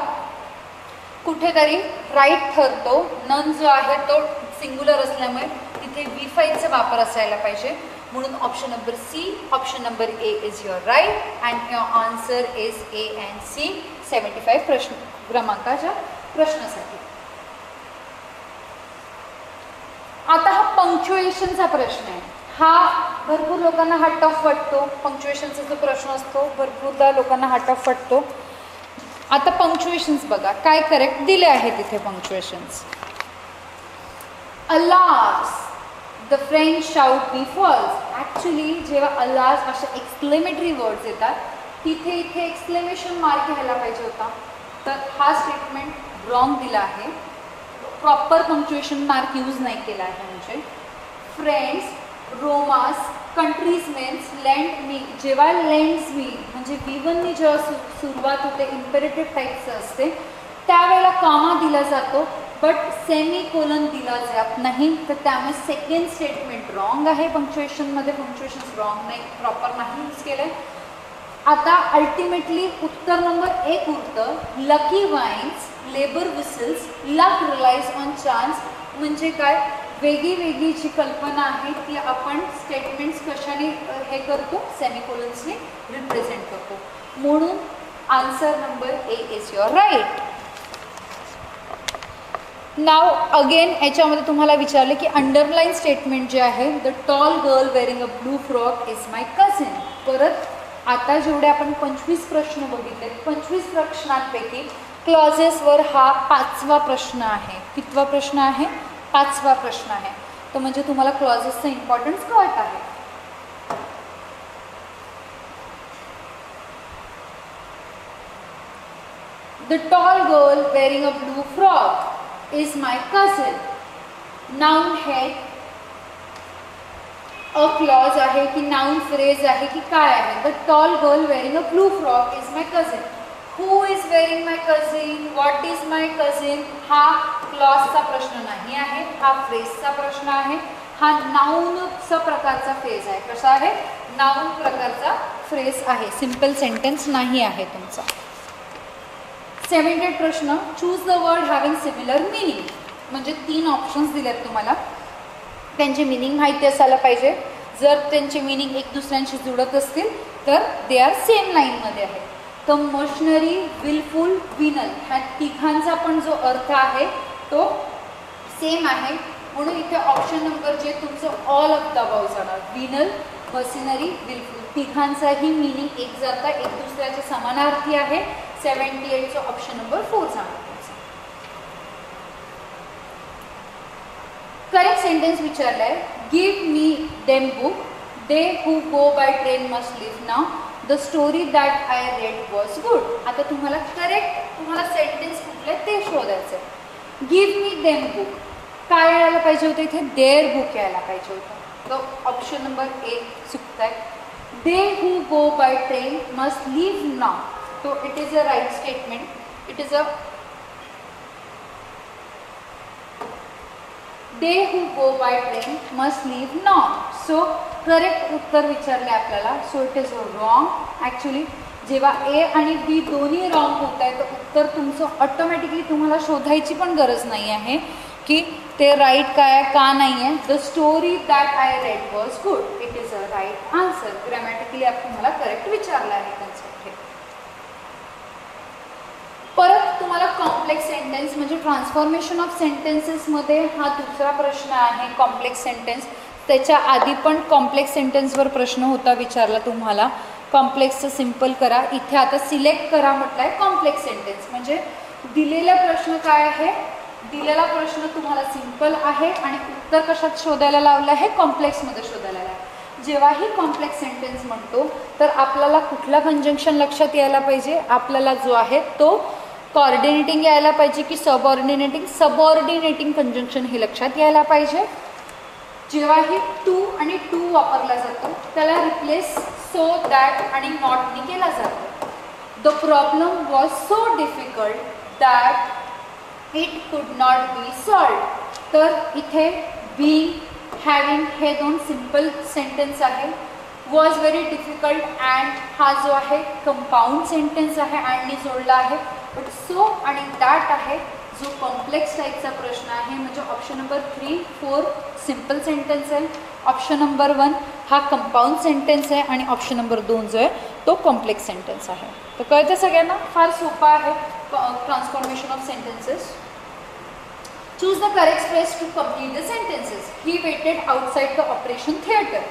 [SPEAKER 1] कुठेतरी राईट ठरतो. नन जो आहे तो सिंग्युलर असल्यामुळे तिथे V5चा वापर असायला पाहिजे, म्हणून option number C, option number A is your right and your answer is A and C. 75 प्रश्न क्रमांकाच्या प्रश्नासाठी. आता हा पंक्च्युएशनचा प्रश्न आहे. हा भरपूर लोकांना हा टफ वाटतो. पंक्च्युएशनचा जो प्रश्न असतो भरपूरदा लोकांना हा टफ वाटतो. आता पंक्च्युएशन्स बघा काय करेक्ट दिले आहे तिथे. Punctuations alas the French should be false. Actually जेव्हा अलास असे एक्सक्लेमेटरी वर्ड्स येतात तिथे इथे एक्सक्लेमेशन मार्क घ्यायला पाहिजे होता, तर हा स्टेटमेंट रॉंग दिला आहे. प्रॉपर पंक्च्युएशन मार्क यूज नाही केला आहे. म्हणजे friends, Romans, countries mens, lend me. जेव्हा लेंड्स मी म्हणजे V1 नी जेव्हा सुरुवात होते इम्पेरेटिव्ह टाईपचं असते त्यावेळेला कामा दिला जातो, बट सेमी कोलन दिला जात नाही. तर त्यामुळे सेकंड स्टेटमेंट रॉंग आहे. पंक्च्युएशनमध्ये पंक्च्युएशन रॉंग नाही, प्रॉपर नाही यूज केलं आहे. आता अल्टिमेटली उत्तर नंबर 1 उरतं. Lucky whines, labour whistles, luck relies on chance. म्हणजे काय, वेगळी वेगळी जी कल्पना आहे ती आपण स्टेटमेंट्स कशाने हे करतो, सेमिकोलन्सने रिप्रेझेंट करतो. म्हणून answer number A is your right. Now again याच्यामध्ये तुम्हाला विचारले की अंडरलाईन स्टेटमेंट जे आहे, the tall girl wearing a blue frock is my cousin. परत आता जेवढे आपण 25 प्रश्न बघितले, 25 प्रश्नांपैकी क्लॉजेसवर हा 5वा प्रश्न आहे. कितवा प्रश्न आहे? 5वा प्रश्न आहे. तर म्हणजे तुम्हाला क्लॉजेसचा इम्पॉर्टन्स कळत आहे. The tall girl wearing a blue frock is my cousin. Noun है, अ क्लॉज आहे की नाउन फ्रेज आहे की काय आहे? The tall girl wearing a blue frock is my cousin. Who is wearing my cousin, what is my cousin, हा क्लॉजचा प्रश्न नाही आहे, हा फ्रेजचा प्रश्न आहे. हा नाउनचा प्रकारचा फ्रेज आहे. कसा आहे? नाउन प्रकारचा फ्रेज आहे. सिंपल सेंटेन्स नाही आहे तुमचा. 78 प्रश्न, choose the word having similar meaning. म्हणजे 3 ऑप्शन्स दिलेत तुम्हाला, त्यांचे मिनिंग माहिती असायला पाहिजे. जर त्यांचे मिनिंग एक दुसऱ्यांशी जुळत असतील तर दे आर सेम लाईनमध्ये आहे. तर मशनरी, विलफुल, विनल ह्या तिघांचा पण जो अर्थ आहे तो सेम आहे. म्हणून इथे ऑप्शन नंबर जे तुमचं ऑल ऑफ द अबाउट जाणार. विनल, मशिनरी, विलफुल तिघांचाही मिनिंग एक जाता एक दुसऱ्याच्या समानार्थी आहे. 78चं ऑप्शन नंबर 4 जाणार. करेक्ट सेंटेन्स विचारलाय. Give me them book, they who go by train must leave now, the story that I read was good. आता तुम्हाला करेक्ट सेंटेन्स कुठले ते शोधायचं आहे. गिव्ह मी देम बुक काय यायला पाहिजे होतं? इथे देअर बुक यायला पाहिजे होतं. तर ऑप्शन नंबर 1 चुकत आहे. They who go by train must leave now. तो it is a right statement. It is a they who go by train must leave now. So correct उत्तर विचारले आपल्याला. So it is wrong. Actually जेव्हा A आणि बी दोन्ही wrong होत आहे तर उत्तर तुमचं ऑटोमॅटिकली तुम्हाला शोधायची पण गरज नाही आहे की ते राईट काय आहे का नाही आहे. The story that I read was good. It is a right answer. Grammatically तुम्हाला करेक्ट विचारलं आहे कन्सेप्ट हे. परत तुम्हाला कॉम्प्लेक्स सेंटेन्स म्हणजे ट्रान्सफॉर्मेशन ऑफ सेंटेन्सेसमध्ये हा दुसरा प्रश्न आहे. कॉम्प्लेक्स सेंटेन्स, त्याच्या आधी पण कॉम्प्लेक्स सेंटेन्सवर प्रश्न होता विचारला तुम्हाला. कॉम्प्लेक्सचं सिम्पल करा. इथे आता सिलेक्ट करा म्हटलं आहे. कॉम्प्लेक्स सेंटेन्स म्हणजे दिलेला प्रश्न काय आहे? दिलेला प्रश्न तुम्हाला सिंपल आहे आणि उत्तर कशात शोधायला लावलं आहे? कॉम्प्लेक्समध्ये शोधायला लावलं. जेव्हाही कॉम्प्लेक्स सेंटेन्स म्हणतो तर आपल्याला कुठला कंजंक्शन लक्षात यायला पाहिजे? आपल्याला जो आहे तो कॉर्डिनेटिंग यायला पाहिजे की सबऑर्डिनेटिंग? सबऑर्डिनेटिंग कंजंक्शन हे लक्षात यायला पाहिजे. जेव्हाही टू आणि टू वापरला जातो त्याला रिप्लेस सो दॅट आणि नॉटनी केला जातो. The problem was so difficult that it कुड नॉट बी सॉल्व. तर इथे बीइंग, हॅविंग हे 2 सिंपल सेंटेन्स आहे. वॉज व्हेरी डिफिकल्ट अँड हा जो आहे कंपाऊंड सेंटेन्स आहे, अँडनी जोडला आहे. बट सो आणि दॅट आहे जो कॉम्प्लेक्स टाईपचा प्रश्न आहे. म्हणजे ऑप्शन नंबर 3, 4 सिंपल सेंटेन्स आहे. ऑप्शन नंबर 1 हा कंपाऊंड सेंटेन्स आहे आणि ऑप्शन नंबर 2 जो आहे तो कॉम्प्लेक्स सेंटेन्स आहे. तर कळतं सगळ्यांना? फार सोपा आहे transformation of sentences. Choose the correct space to complete the sentences. He waited outside the operation theatre.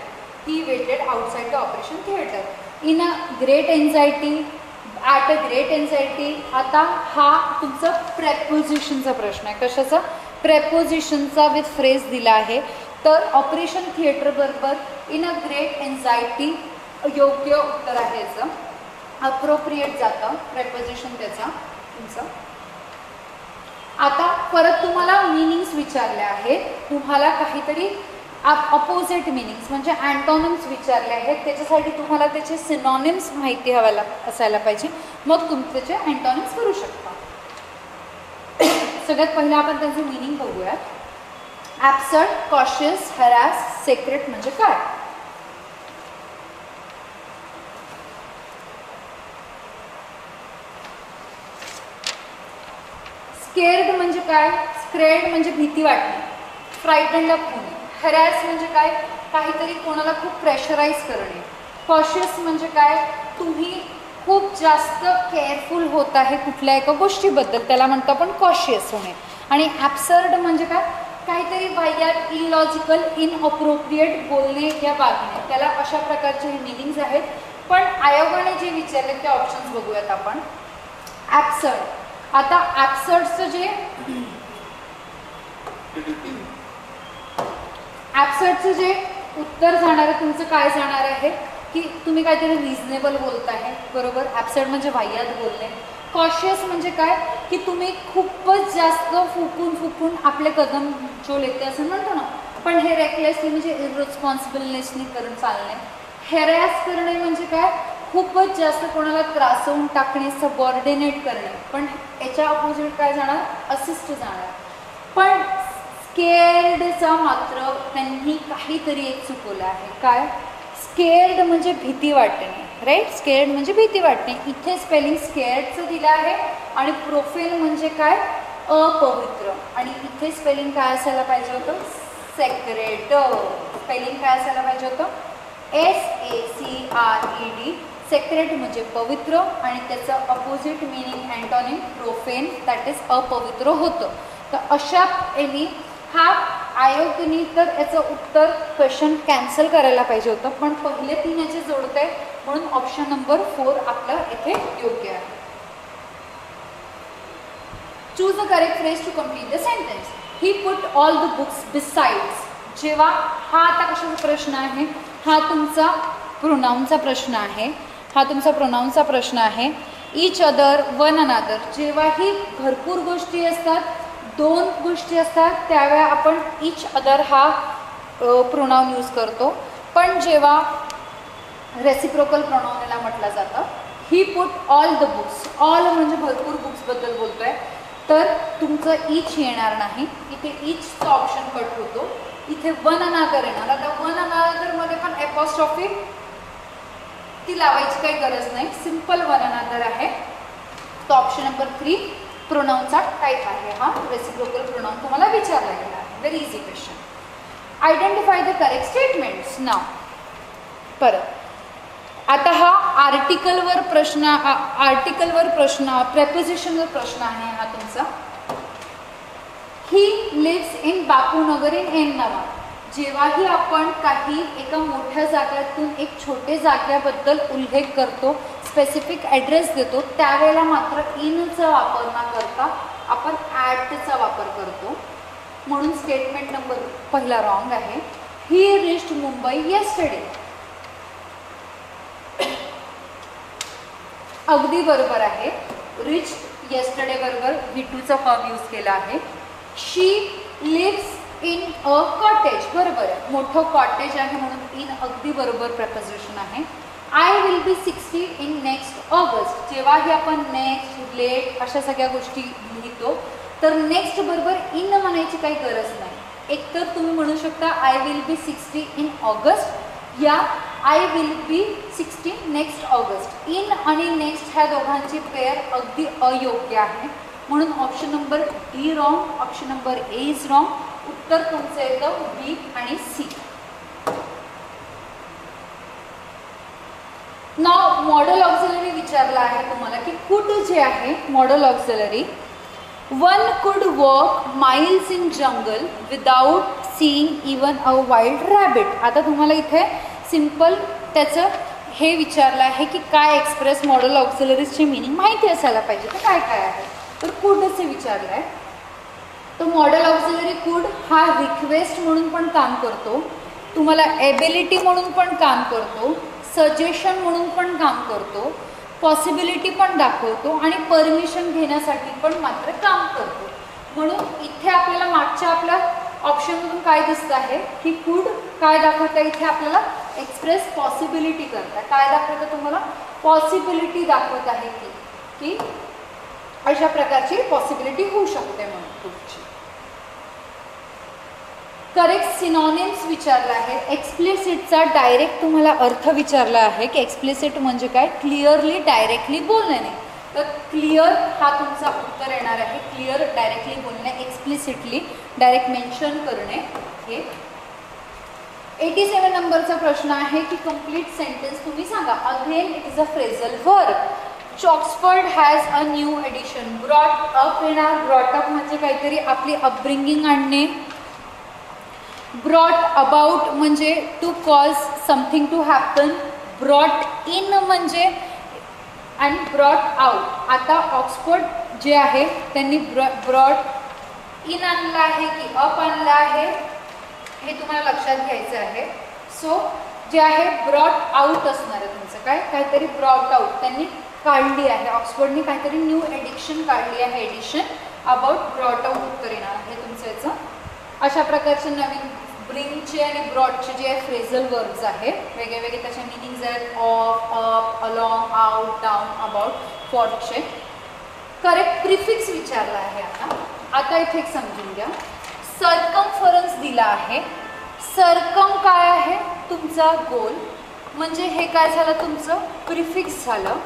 [SPEAKER 1] He waited outside the operation theatre. In a great anxiety, at a great anxiety. आता हा तुमचा प्रेपोजिशनचा प्रश्न आहे. कशाचा? प्रेपोजिशनचा with phrase दिला आहे. तर operation theatre बरोबर इन अ ग्रेट एन्झायटी योग्य उत्तर आहे याचं. अप्रोप्रिएट जातं प्रेपोजिशन त्याचा तुमचं. आता परत तुम्हाला मिनिंग्स विचारले आहेत. तुम्हाला काहीतरी अपोजिट मिनिंग्स म्हणजे अँटॉनिम्स विचारले आहेत. त्याच्यासाठी तुम्हाला त्याचे सिनॉनिम्स माहिती हव्याला असायला पाहिजे. मग तुम्ही त्याचे अँटॉनिम्स करू शकता. सगळ्यात पहिलं आपण त्याचे मिनिंग बघूयात. ॲब्सर्ड, कॉशियस, हॅरास, सेक्रेट म्हणजे काय? स्केअर्ड म्हणजे काय? स्क्रेड म्हणजे भीती वाटणे. फ्रायटन्ड अप होणे. हॅरॅस म्हणजे काय, काहीतरी कोणाला खूप प्रेशराईज करणे. कॉशियस म्हणजे काय, तुम्ही खूप जास्त केअरफुल होत आहे कुठल्या एका गोष्टीबद्दल, त्याला म्हणतो आपण कॉशियस होणे. आणि ॲब्सर्ड म्हणजे काय, काहीतरी वाह्यात, इलॉजिकल, इनअप्रोप्रिएट बोलणे या वागणे, त्याला अशा प्रकारचे हे मिनिंग्स आहेत. पण आयोगाने जे विचारले ते ऑप्शन्स बघूयात आपण. ॲब्सर्ड, आता ॲब्सर्डचं जे ॲब्सर्डचं जे उत्तर जाणार आहे तुमचं काय जाणार आहे की तुम्ही काहीतरी रिझनेबल बोलत आहे, बरोबर. ॲब्सर्ड म्हणजे वाह्यात बोलणे. कॉशियस म्हणजे काय की तुम्ही खूपच जास्त फुकून आपले कदम जो लेते असं म्हणतो ना, पण हे रेकलेसली म्हणजे इररिस्पॉन्सिबलनेसनी करून चालणे. हेरॅस करणे म्हणजे काय, खूपच जास्त कोणाला त्रासवून टाकणे, सबऑर्डिनेट करणे. पण याच्या अपोजिट काय जाणार, असिस्ट जाणार. पण स्केअर्डचा मात्र त्यांनी काहीतरी एक चुकवलं आहे. काय, स्केअर्ड म्हणजे भीती वाटणे, राईट. स्केअर्ड म्हणजे भीती वाटणे. इथे स्पेलिंग स्केअर्डचं दिलं आहे आणि प्रोफेन म्हणजे काय, अपवित्र. आणि इथे स्पेलिंग काय असायला पाहिजे होतं, सेक्रेड. स्पेलिंग काय असायला पाहिजे होतं, SACRED. सेक्रेट म्हणजे पवित्र आणि त्याचं opposite meaning antonym profane, that is अपवित्र होतं. तर अशा यांनी हा आयोगनी तर याचं उत्तर क्वेश्चन कॅन्सल करायला पाहिजे होतं, पण पहिले 3 याचे जोडत आहे म्हणून ऑप्शन नंबर 4 आपलं इथे योग्य आहे. Choose the correct phrase to complete the sentence. He put all the books besides. जेव्हा हा आता कशाचा प्रश्न आहे, हा तुमचा प्रोनाऊनचा प्रश्न आहे. हा तुमचा प्रोनाऊनचा प्रश्न आहे. Each other, one another. जेव्हा ही भरपूर गोष्टी असतात, 2 गोष्टी असतात, त्यावेळा आपण इच अदर हा प्रोनाऊन यूज करतो. पण जेव्हा रेसिप्रोकल प्रोनाऊन याला म्हटलं जातं, he put all the books. All म्हणजे भरपूर बुक्सबद्दल बोलतो आहे, तर तुमचं इच येणार नाही. इथे इचचा ऑप्शन कट होतो. इथे वन अनादर येणार. आता वन अनादरमध्ये पण एपॉस्ट्रॉफी ती लावायची काही गरज नाही, सिंपल वन अनादर आहे. तो ऑप्शन नंबर 3 प्रोनाऊनचा टाईप आहे. हा रेसिप्रोकल प्रोनाऊन तुम्हाला विचारला गेला आहे. Very easy question. Identify the correct statements. Now परत आता हा आर्टिकलवर प्रश्न, प्रेपोजिशनवर प्रश्न आहे हा तुमचा. He lives in Bapunagar in एन्नावा. जेव्हाही आपण काही एका मोठ्या जाग्यातून एक छोटे जाग्याबद्दल उल्लेख करतो, स्पेसिफिक ॲड्रेस देतो, त्यावेळेला मात्र इनचा वापर न करता आपण ॲटचा वापर करतो. म्हणून स्टेटमेंट नंबर पहिला रॉंग आहे. ही रिच्ड मुंबई येस्टरडे. अगदी बरोबर आहे. रिच येस्टरडे बरोबर V2चा फॉर्म यूज केला आहे. शी लिव्स इन अ कॉटेज. बरोबर आहे, मोठं कॉटेज आहे म्हणून इन अगदी बरोबर प्रपोजिशन आहे. I will be 60 in next August. जेव्हाही आपण नेक्स्ट, लेट अशा सगळ्या गोष्टी लिहितो तर नेक्स्ट बरोबर इन म्हणायची काही गरज नाही. एकतर तुम्ही म्हणू शकता I will be 60 in August या I will be 60 next August. In आणि नेक्स्ट ह्या दोघांची पेअर अगदी अयोग्य आहे. म्हणून option number D wrong, option number A is wrong. उत्तर तुमचं येतं बी आणि सी. नाव मॉडल ऑक्झिलरी विचारला आहे तुम्हाला की कुड जे आहे मॉडल ऑक्झिलरी. वन कुड walk miles in jungle without seeing even a wild rabbit. आता तुम्हाला इथे सिंपल त्याचं हे विचारलं आहे की काय एक्सप्रेस मॉडल ऑक्झिलरीजची मिनिंग माहिती असायला पाहिजे. तर काय काय आहे, तर कुडचे विचारलं आहे. तो मॉडल ऑक्झिलरी कुड हा रिक्वेस्ट म्हणून पण काम करतो, तुम्हाला एबिलिटी म्हणून पण काम करतो, सजेशन म्हणून पण काम करतो, पॉसिबिलिटी पण दाखवतो आणि परमिशन घेण्यासाठी पण मात्र काम करतो. म्हणून इथे आपल्याला मागच्या आपल्या ऑप्शनमधून काय दिसतं आहे की कुड काय दाखवतं, इथे आपल्याला एक्सप्रेस पॉसिबिलिटी करता. काय दाखवतं तुम्हाला, पॉसिबिलिटी दाखवत आहे की अशा प्रकारची पॉसिबिलिटी होऊ शकते म्हणून कुडची. करेक्ट सिनॉनिम्स विचारला आहे. एक्सप्लिसिटचा डायरेक्ट तुम्हाला अर्थ विचारला आहे की एक्सप्लिसिट म्हणजे काय, क्लिअरली डायरेक्टली बोलणे. तर क्लिअर हा तुमचा उत्तर येणार आहे. क्लिअर डायरेक्टली बोलणे. एक्सप्लिसिटली डायरेक्ट मेन्शन करणे हे. 87 नंबरचा प्रश्न आहे की कंप्लीट सेंटेन्स तुम्ही सांगा. Again it is a phrasal verb. Oxford has a new edition. Brought up येणार. ब्रॉट अप म्हणजे काहीतरी आपली अपब्रिंगिंग आणणे. ब्रॉट अबाउट म्हणजे to cause something to happen. Brought in म्हणजे आणि ब्रॉट आउट. आता ऑक्सफर्ड जे आहे त्यांनी ब्रॉट इन आणलं आहे की अप आणलं आहे हे तुम्हाला लक्षात घ्यायचं आहे. सो जे आहे ब्रॉट आउट असणार आहे तुमचं काय काहीतरी ब्रॉट आउट त्यांनी काढली आहे. ऑक्सफर्डनी काहीतरी न्यू एडिशन काढली आहे. एडिशन अबाउट ब्रॉट आउट उत्तर येणार आहे तुमचं याचं. अशा प्रकारचे नवीन ब्रिंगचे आणि ब्रॉडचे जे आहे फ्रेझल वर्ब्स आहे वेगळे वेगळे त्याचे मिनिंग्स आहेत. Off, up, along, out, down, about, फॉरचे. करेक्ट प्रिफिक्स विचारला आहे. आता इथे एक समजून घ्या. सर्कमफरन्स दिला आहे. सर्कम काय आहे तुमचा गोल म्हणजे हे काय झालं तुमचं प्रिफिक्स झालं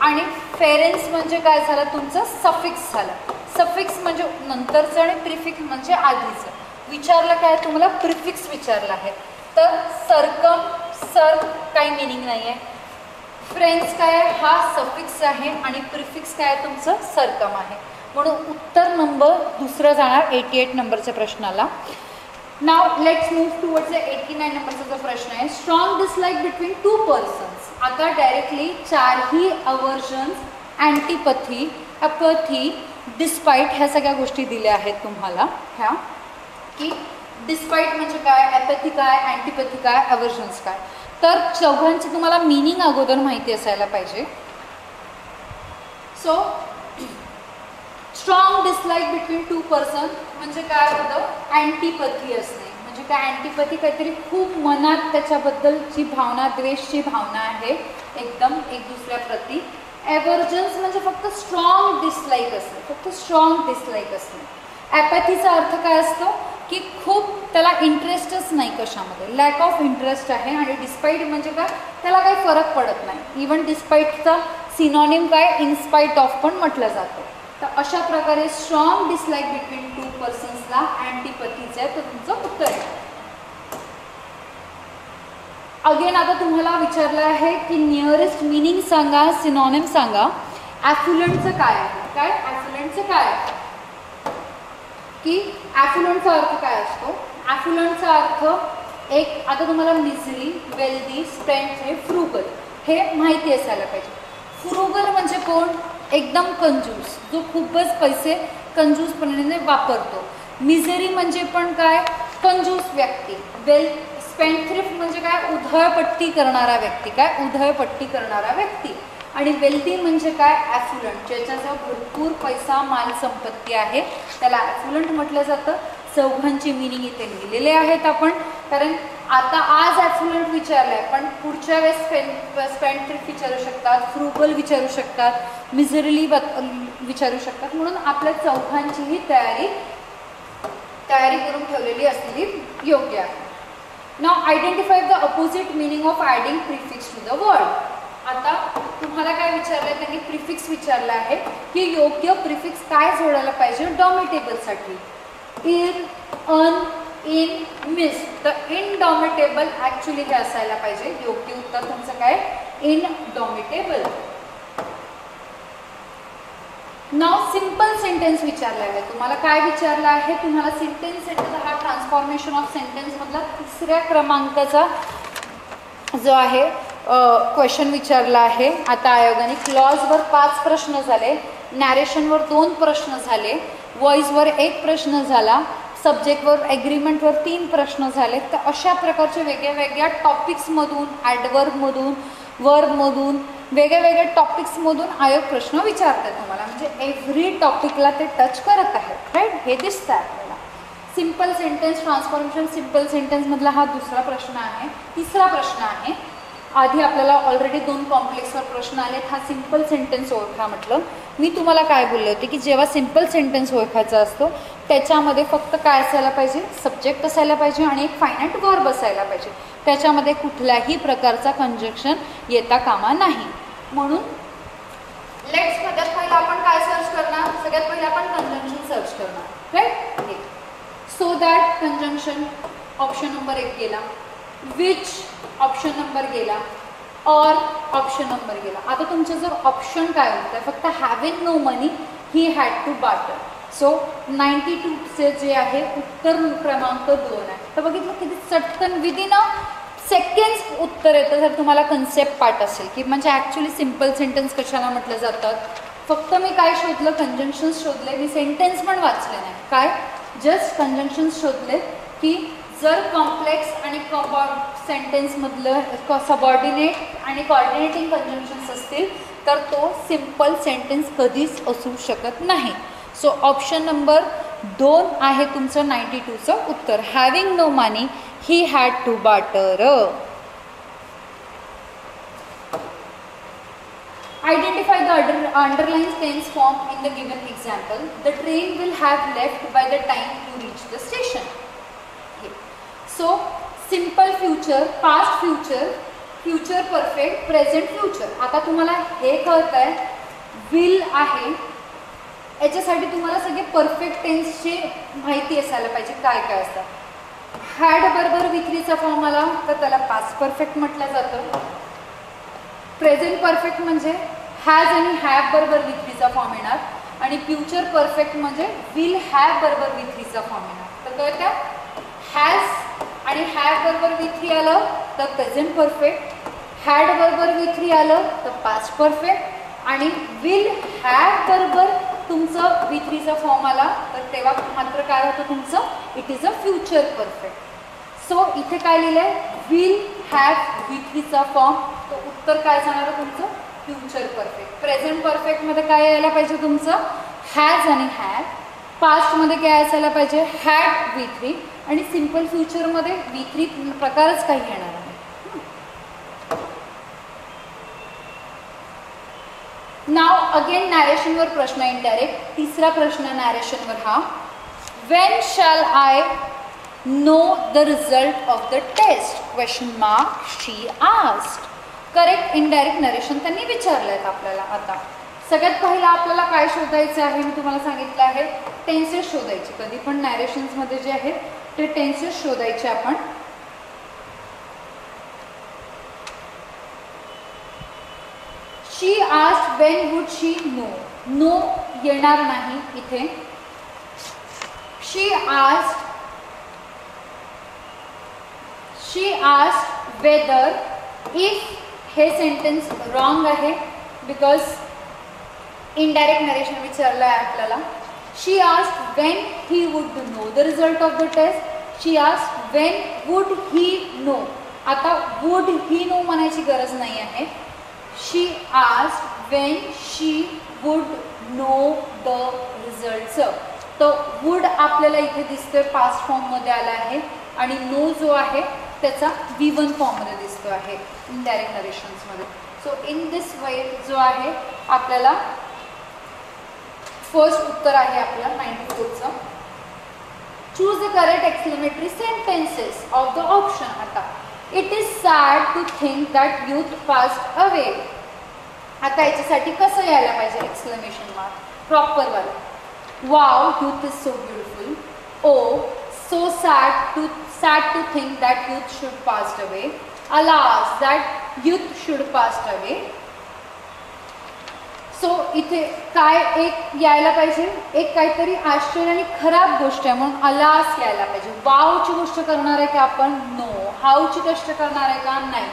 [SPEAKER 1] आणि फेरेन्स म्हणजे काय झालं तुमचं सफिक्स झालं. सफिक्स म्हणजे नंतरचं आणि प्रिफिक्स म्हणजे आधीचं. विचारलं काय तुम्हाला प्रिफिक्स विचारलं आहे. तर सर्कम सर काही मिनिंग नाही आहे. फ्रेंड्स काय आहे हा सफिक्स आहे आणि प्रिफिक्स काय आहे तुमचं सर्कम आहे. म्हणून उत्तर नंबर दुसरं जाणार 88 नंबरच्या प्रश्नाला. Now let's move towards the 89 नंबरचा जो प्रश्न आहे. Strong dislike between two persons. आता डायरेक्टली चारही अवर्जन्स, अँटीपथी, अपथी, डिस्पाईट ह्या सगळ्या गोष्टी दिल्या आहेत तुम्हाला. ह्या की डिस्पाईट म्हणजे काय, ॲपॅथी काय, अँटीपॅथी काय, अवर्जन्स काय. तर चौघांची तुम्हाला मिनिंग अगोदर माहिती असायला पाहिजे. So strong dislike between two person म्हणजे काय होतं अँटीपॅथी असणे. म्हणजे काय अँटीपॅथी काहीतरी खूप मनात त्याच्याबद्दलची भावना, द्वेषची भावना आहे एकदम एक दुसऱ्याप्रती. एव्हर्जन्स म्हणजे फक्त स्ट्रॉंग डिसलाईक असणे, फक्त स्ट्रॉंग डिसलाईक असणे. ॲपॅथीचा अर्थ काय असतो की खूप त्याला इंटरेस्टच नाही कशामध्ये, लॅक ऑफ इंटरेस्ट आहे. आणि डिस्पाईट म्हणजे काय त्याला काही फरक पडत नाही. इवन डिस्पाईटचा सिनॉनिम काय इनस्पाईट ऑफ पण म्हटलं जातं. तर अशा प्रकारे स्ट्रॉंग डिसलाईक बिटवीन टू पर्सन्सला अँटीपॅथीचं आहे. तर तुमचं उत्तर आहे. अगेन आता तुम्हाला विचारलं आहे की नियरेस्ट मिनिंग सांगा, सिनॉनिम सांगा. ॲफ्युलंटचं काय आहे, काय ॲफ्युलंटचं काय आहे की ॲफ्युलंटचा अर्थ काय असतो. ॲफ्युलंटचा अर्थ एक आता तुम्हाला मिझरी, वेल्दी, स्पेंट, फ्रुगल हे माहिती असायला पाहिजे. फ्रुगल म्हणजे कोण एकदम कंजूस, जो खूपच पैसे कंजूसपणाने वापरतो. मिझरी म्हणजे पण काय कंजूस व्यक्ती. स्पेंडथ्रिफ्ट म्हणजे काय उधळपट्टी करणारा व्यक्ती, काय उधळपट्टी करणारा व्यक्ती. आणि वेल्दी म्हणजे काय ॲफ्युलंट, ज्याच्याजवळ भरपूर पैसा माल संपत्ती आहे त्याला ॲफ्युलंट म्हटलं जातं. चौघांची मिनिंग इथे लिहिलेले आहेत आपण. कारण आता आज ॲफ्युलंट विचारलं आहे पण पुढच्या वेळेस स्पेंडथ्रिफ्ट विचारू शकतात, फ्रुगल विचारू शकतात, मिझरली विचारू शकतात. म्हणून आपल्या चौघांचीही तयारी करून ठेवलेली असलेली योग्य आहे. Now identify the opposite meaning of adding prefix to the word. आता तुम्हाला काय विचारलं आहे त्यांनी प्रिफिक्स विचारलं आहे की योग्य प्रिफिक्स काय जोडायला पाहिजे डॉमिटेबलसाठी. In, un, in, mis. तर इनडॉमिटेबल ॲक्च्युली हे असायला पाहिजे. योग्य उत्तर तुमचं काय इनडॉमिटेबल. नाव सिम्पल सेंटेन्स विचारला आहे. तुम्हाला काय विचारलं आहे तुम्हाला सेंटेन्स हा ट्रान्सफॉर्मेशन ऑफ सेंटेन्स मधला 3ऱ्या क्रमांकाचा जो आहे क्वेश्चन विचारला आहे. आता आयोगाने क्लॉजवर 5 प्रश्न झाले, नॅरेशनवर 2 प्रश्न झाले, व्हॉइसवर 1 प्रश्न झाला, सब्जेक्टवर ॲग्रीमेंटवर 3 प्रश्न झाले. तर अशा प्रकारचे वेगळ्या टॉपिक्समधून, ॲडवर्बमधून, वर्बमधून, वेगळ्या टॉपिक्समधून आयोग प्रश्न विचारतात तुम्हाला. म्हणजे एव्हरी टॉपिकला ते टच करत आहेत, राईट. हे दिसतं आपल्याला. सिम्पल सेंटेन्स ट्रान्सफॉर्मेशन सिम्पल सेंटेन्समधला हा 2रा प्रश्न आहे. 3रा प्रश्न आहे. आधी आपल्याला ऑलरेडी 2 कॉम्प्लेक्सवर प्रश्न आलेत. हा सिम्पल सेंटेन्स ओळखा म्हटलं. मी तुम्हाला काय बोलले होते की जेव्हा सिम्पल सेंटेन्स ओळखायचा असतो त्याच्यामध्ये फक्त काय असायला पाहिजे सब्जेक्ट असायला पाहिजे आणि एक फायनाईट वर्ब असायला पाहिजे. त्याच्यामध्ये कुठल्याही प्रकारचा कंजक्शन येता कामा नाही. म्हणून सगळ्यात पहिला आपण काय सर्च करणार, सगळ्यात पहिला आपण कंजंक्शन सर्च करणार, right. That conjunction option number 1 गेला, विच ऑप्शन नंबर गेला, और ऑप्शन नंबर गेला. आता तुमचं जर ऑप्शन काय होतं फक्त having no money he had to barter. So 92चे जे आहे उत्तर क्रमांक 2 आहे. तर बघितलं किती चटकन विदिन अ सेकंड्स उत्तर येतं जर तुम्हाला कन्सेप्ट पाठ असेल की म्हणजे ॲक्च्युली सिम्पल सेंटेन्स कशाला म्हटलं जातात. फक्त मी काय शोधलं कंजंक्शन्स शोधले, मी सेंटेन्स पण वाचले नाही, काय जस्ट कंजंक्शन्स शोधले की जर कॉम्प्लेक्स आणि सेंटेन्समधलं सबऑर्डिनेट आणि कॉर्डिनेटिंग कंजंक्शन्स असतील तर तो सिम्पल सेंटेन्स कधीच असू शकत नाही. सो ऑप्शन नंबर 2 आहे तुमचं 92चं उत्तर. Having no money he had to barter. Identify the underlined tense form in the given example. The train will have left by the time you reach the station. Okay. So, simple future, past future, future perfect, present future. आता तुम्हाला हे कळत आहे will आहे याच्यासाठी तुम्हाला सगळे perfect टेन्सची माहिती असायला पाहिजे काय काय असतं. हॅड बरोबर विक्रीचा फॉर्म आला तर त्याला पास्ट परफेक्ट म्हटलं जातं. प्रेझेंट परफेक्ट म्हणजे हॅज आणि हॅव बरोबर विक्रीचा फॉर्म येणार आणि फ्युचर परफेक्ट म्हणजे विल हॅव बरोबर विक्रीचा फॉर्म येणार. तर कळतं हॅज आणि हॅव बरोबर विक्री आलं तर प्रेझेंट परफेक्ट, हॅड बरोबर विक्री आलं तर पास्ट परफेक्ट आणि विल हॅव बरोबर तुमचं विक्रीचा फॉर्म आला तर तेव्हा मात्र काय होतं तुमचं it is a future perfect. So इथे काय लिहिलं आहे विल हॅव विक्रीचा फॉर्म, तर उत्तर काय जाणार तुमचं फ्युचर परफेक्ट. प्रेझेंट परफेक्टमध्ये काय यायला पाहिजे तुमचं हॅज आणि हॅव, पास्टमध्ये काय असायला पाहिजे हॅड विक्री आणि सिम्पल फ्युचरमध्ये विक्री प्रकारच काही येणार आहे. नाव अगेन नॅरेशनवर प्रश्न इनडायरेक्ट. तिसरा प्रश्न नॅरेशनवर हा when shall I know the result of the test question mark she asked. Correct indirect narration त्यांनी विचारलं आहेत आपल्याला. आता सगळ्यात पहिला आपल्याला काय शोधायचं आहे मी तुम्हाला सांगितलं आहे टेन्सेस शोधायचे. कधी पण नॅरेशन्समध्ये जे आहेत ते टेन्सेस शोधायचे आपण. She asked when would she know, know येणार नाही इथे. शी आस्क्ड वेदर, इफ हे सेंटेन्स रॉंग आहे बिकॉज इनडायरेक्ट नरेशन विचारलं आहे आपल्याला. She asked when he would know the result of the test. She asked when would he know. आता would he know म्हणायची गरज नाही आहे. She asked when she would know the रिझल्टचं. तर वुड आपल्याला इथे दिसतोय पास्ट फॉर्ममध्ये आला आहे आणि नो जो आहे त्याचा V1 फॉर्ममध्ये दिसतो आहे इनडायरेक्ट नरेशन्समध्ये. सो इन दिस वे जो आहे आपल्याला फर्स्ट उत्तर आहे आपला 94चं. Choose the correct exclamatory sentences of the option. आता it is sad to think that youth passed away. आता याच्यासाठी कसं यायला पाहिजे एक्सक्लेमेशन मार्क प्रॉपरवालं. Wow youth is so beautiful. Oh so sad to think that youth should passed away. Alas that youth should passed away. So इथे काय एक यायला पाहिजे एक काहीतरी आश्चर्य आणि खराब गोष्ट आहे म्हणून अलास यायला पाहिजे. वावची गोष्ट करणार आहे का आपण नो. हाऊची गोष्ट करणार आहे का नाही.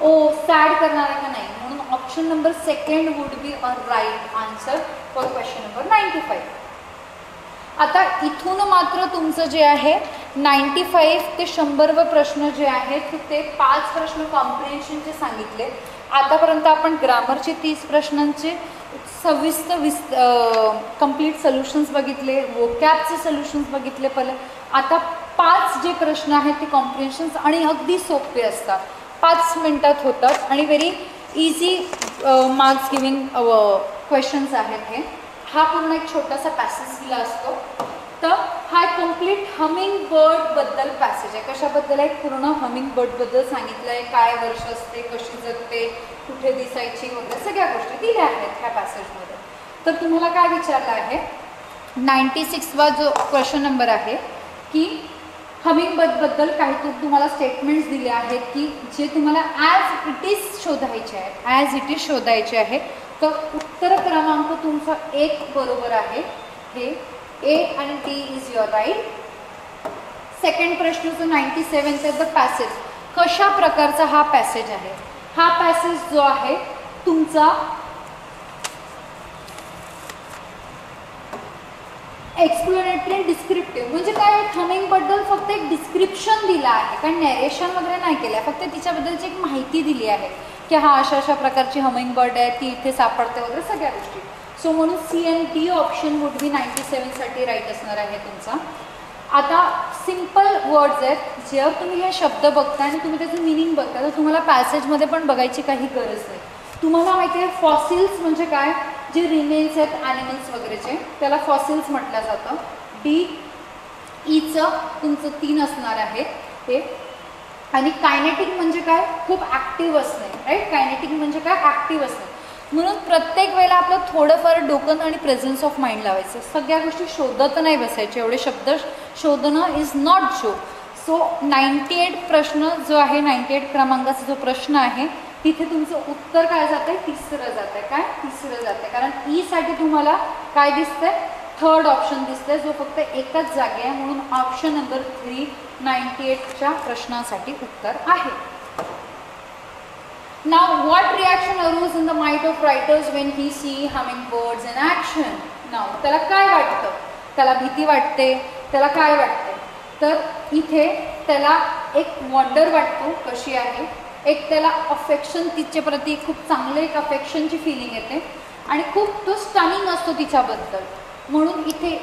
[SPEAKER 1] ओ सॅड करणार आहे का नाही. म्हणून option number 2 would be a right answer for question number 95. आता इथून मात्र तुमचं जे आहे 95 ते 100व प्रश्न जे आहेत ते 5 प्रश्न कॉम्प्रिहेन्शनचे सांगितले. आतापर्यंत आपण ग्रामरचे 30 प्रश्नांचे कंप्लीट सोल्युशन्स बघितले, वोकॅबचे सोल्युशन्स बघितले पहिले. आता 5 जे प्रश्न आहेत ते कॉम्प्रिहेन्शन्स आणि अगदी सोपे असतात, 5 मिनिटात होतात आणि very easy marks giving questions आहेत हे. हा पूर्ण एक छोटासा पॅसेज दिला असतो. तर हा कम्प्लीट हमिंग बर्डबद्दल पॅसेज आहे. कशाबद्दल आहे पूर्ण हमिंग बर्डबद्दल सांगितलं आहे. काय वर्ष असते, कशी जगते, कुठे दिसायची वगैरे सगळ्या गोष्टी दिल्या आहेत ह्या पॅसेजमध्ये. तर तुम्हाला काय विचारलं आहे 96वा जो क्वेश्चन नंबर आहे की हमिंगबर्डबद्दल काहीतरी तुम्हाला स्टेटमेंट्स दिले आहेत की जे तुम्हाला ॲज इट इज शोधायचे आहेत, ॲज इट इज शोधायचे आहे. तर उत्तर क्रमांक तुमचा 1 बरोबर आहे. हे ए आणि D is your right. Second प्रश्न जो 97 द पॅसेज. कशा प्रकारचा हा पॅसेज आहे? हा पॅसेज जो आहे तुमचा एक्सप्लोरेटरी डिस्क्रिप्टिव्ह. म्हणजे काय, हमिंगबद्दल फक्त एक डिस्क्रिप्शन दिलं आहे, कारण नॅरेशन वगैरे नाही केलं आहे, फक्त तिच्याबद्दलची एक माहिती दिली आहे की हा अशा अशा प्रकारची हमिंगबर्ड आहे, ती इथे सापडते वगैरे सगळ्या गोष्टी. सो म्हणून C and D option would be 97साठी राईट असणार आहे तुमचा. आता सिम्पल वर्ड्स आहेत, जेव्हा तुम्ही हे शब्द बघता आणि तुम्ही त्याचं मिनिंग बघता तर तुम्हाला पॅसेजमध्ये पण बघायची काही गरज नाही. तुम्हाला माहिती आहे फॉसिल्स म्हणजे काय, जे रिमेन्स आहेत ॲनिमल्स वगैरेचे त्याला फॉसिल्स म्हटलं जातं. डी ईचं तुमचं 3 असणार आहे हे. आणि कायनेटिक म्हणजे काय, खूप ॲक्टिव्ह असणे, राईट. कायनेटिक म्हणजे काय, ॲक्टिव्ह असणे. म्हणून प्रत्येक वेळेला आपलं थोडंफार डोकं आणि प्रेझन्स ऑफ माइंड लावायचं. सगळ्या गोष्टी शोधत नाही बसायचे, एवढे शब्द शोधणं इज नॉट जो. सो 98 प्रश्न जो आहे, 98 क्रमांकाचा जो प्रश्न आहे तिथे तुमचं उत्तर काय जातं आहे, तिसरं जातं आहे. काय, तिसरं जातं आहे. कारण ईसाठी तुम्हाला काय दिसतंय, थर्ड ऑप्शन दिसतंय जो फक्त एकच जागे आहे. म्हणून ऑप्शन नंबर 3 98च्या प्रश्नासाठी उत्तर आहे. Now, what reaction arose in the mind of writers when he see hummingbirds in action? Now, त्याला काय वाटतं, त्याला भीती वाटते, त्याला काय वाटते, तर इथे त्याला एक वंडर वाटतो कशी आहे, एक त्याला अफेक्शन तिच्या प्रती खूप चांगलं एक अफेक्शनची फिलिंग येते आणि खूप तो स्टनिंग असतो तिच्याबद्दल. म्हणून इथे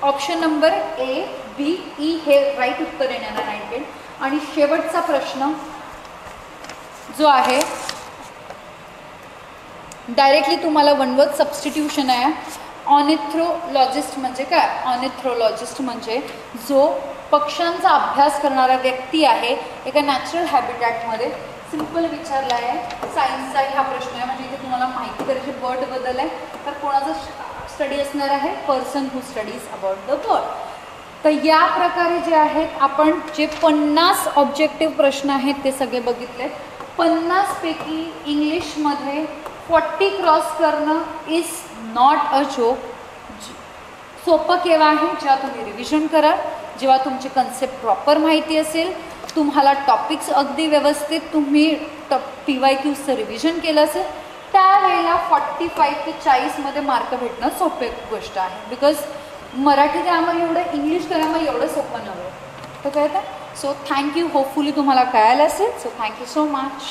[SPEAKER 1] option number A B E हे राईट उत्तर येणार 98. आणि शेवटचा प्रश्न जो आहे डायरेक्टली तुम्हाला वन वर्ड सबस्टिट्यूशन आहे. ऑर्निथोलॉजिस्ट म्हणजे काय, ऑर्निथोलॉजिस्ट म्हणजे जो पक्ष्यांचा अभ्यास करणारा व्यक्ती आहे एका नॅचरल हॅबिटॅटमध्ये. सिम्पल विचारला आहे, सायन्सचाही हा प्रश्न आहे, म्हणजे इथे तुम्हाला माहिती करायची बर्डबद्दल आहे. तर कोणाचा स्टडी असणार आहे, person who studies about the bird. तर या प्रकारे जे आहेत आपण जे 50 ऑब्जेक्टिव्ह प्रश्न आहेत ते सगळे बघितले. 50 पैकी इंग्लिशमध्ये 40 क्रॉस करणं इज नॉट अ जोक. सोपं केव्हा आहे, जेव्हा तुम्ही रिव्हिजन कराल, जेव्हा तुमची कन्सेप्ट प्रॉपर माहिती असेल, तुम्हाला टॉपिक्स अगदी व्यवस्थित तुम्ही PYQचं रिव्हिजन केलं असेल, त्यावेळेला 45 ते 40मध्ये मार्क भेटणं सोपे गोष्ट आहे. बिकॉज मराठी ग्रामर एवढं, इंग्लिश ग्रामर एवढं सोपं नव्हे. तर कळतं. So thank you. होपफुली तुम्हाला कळायला असेल. So thank you so much.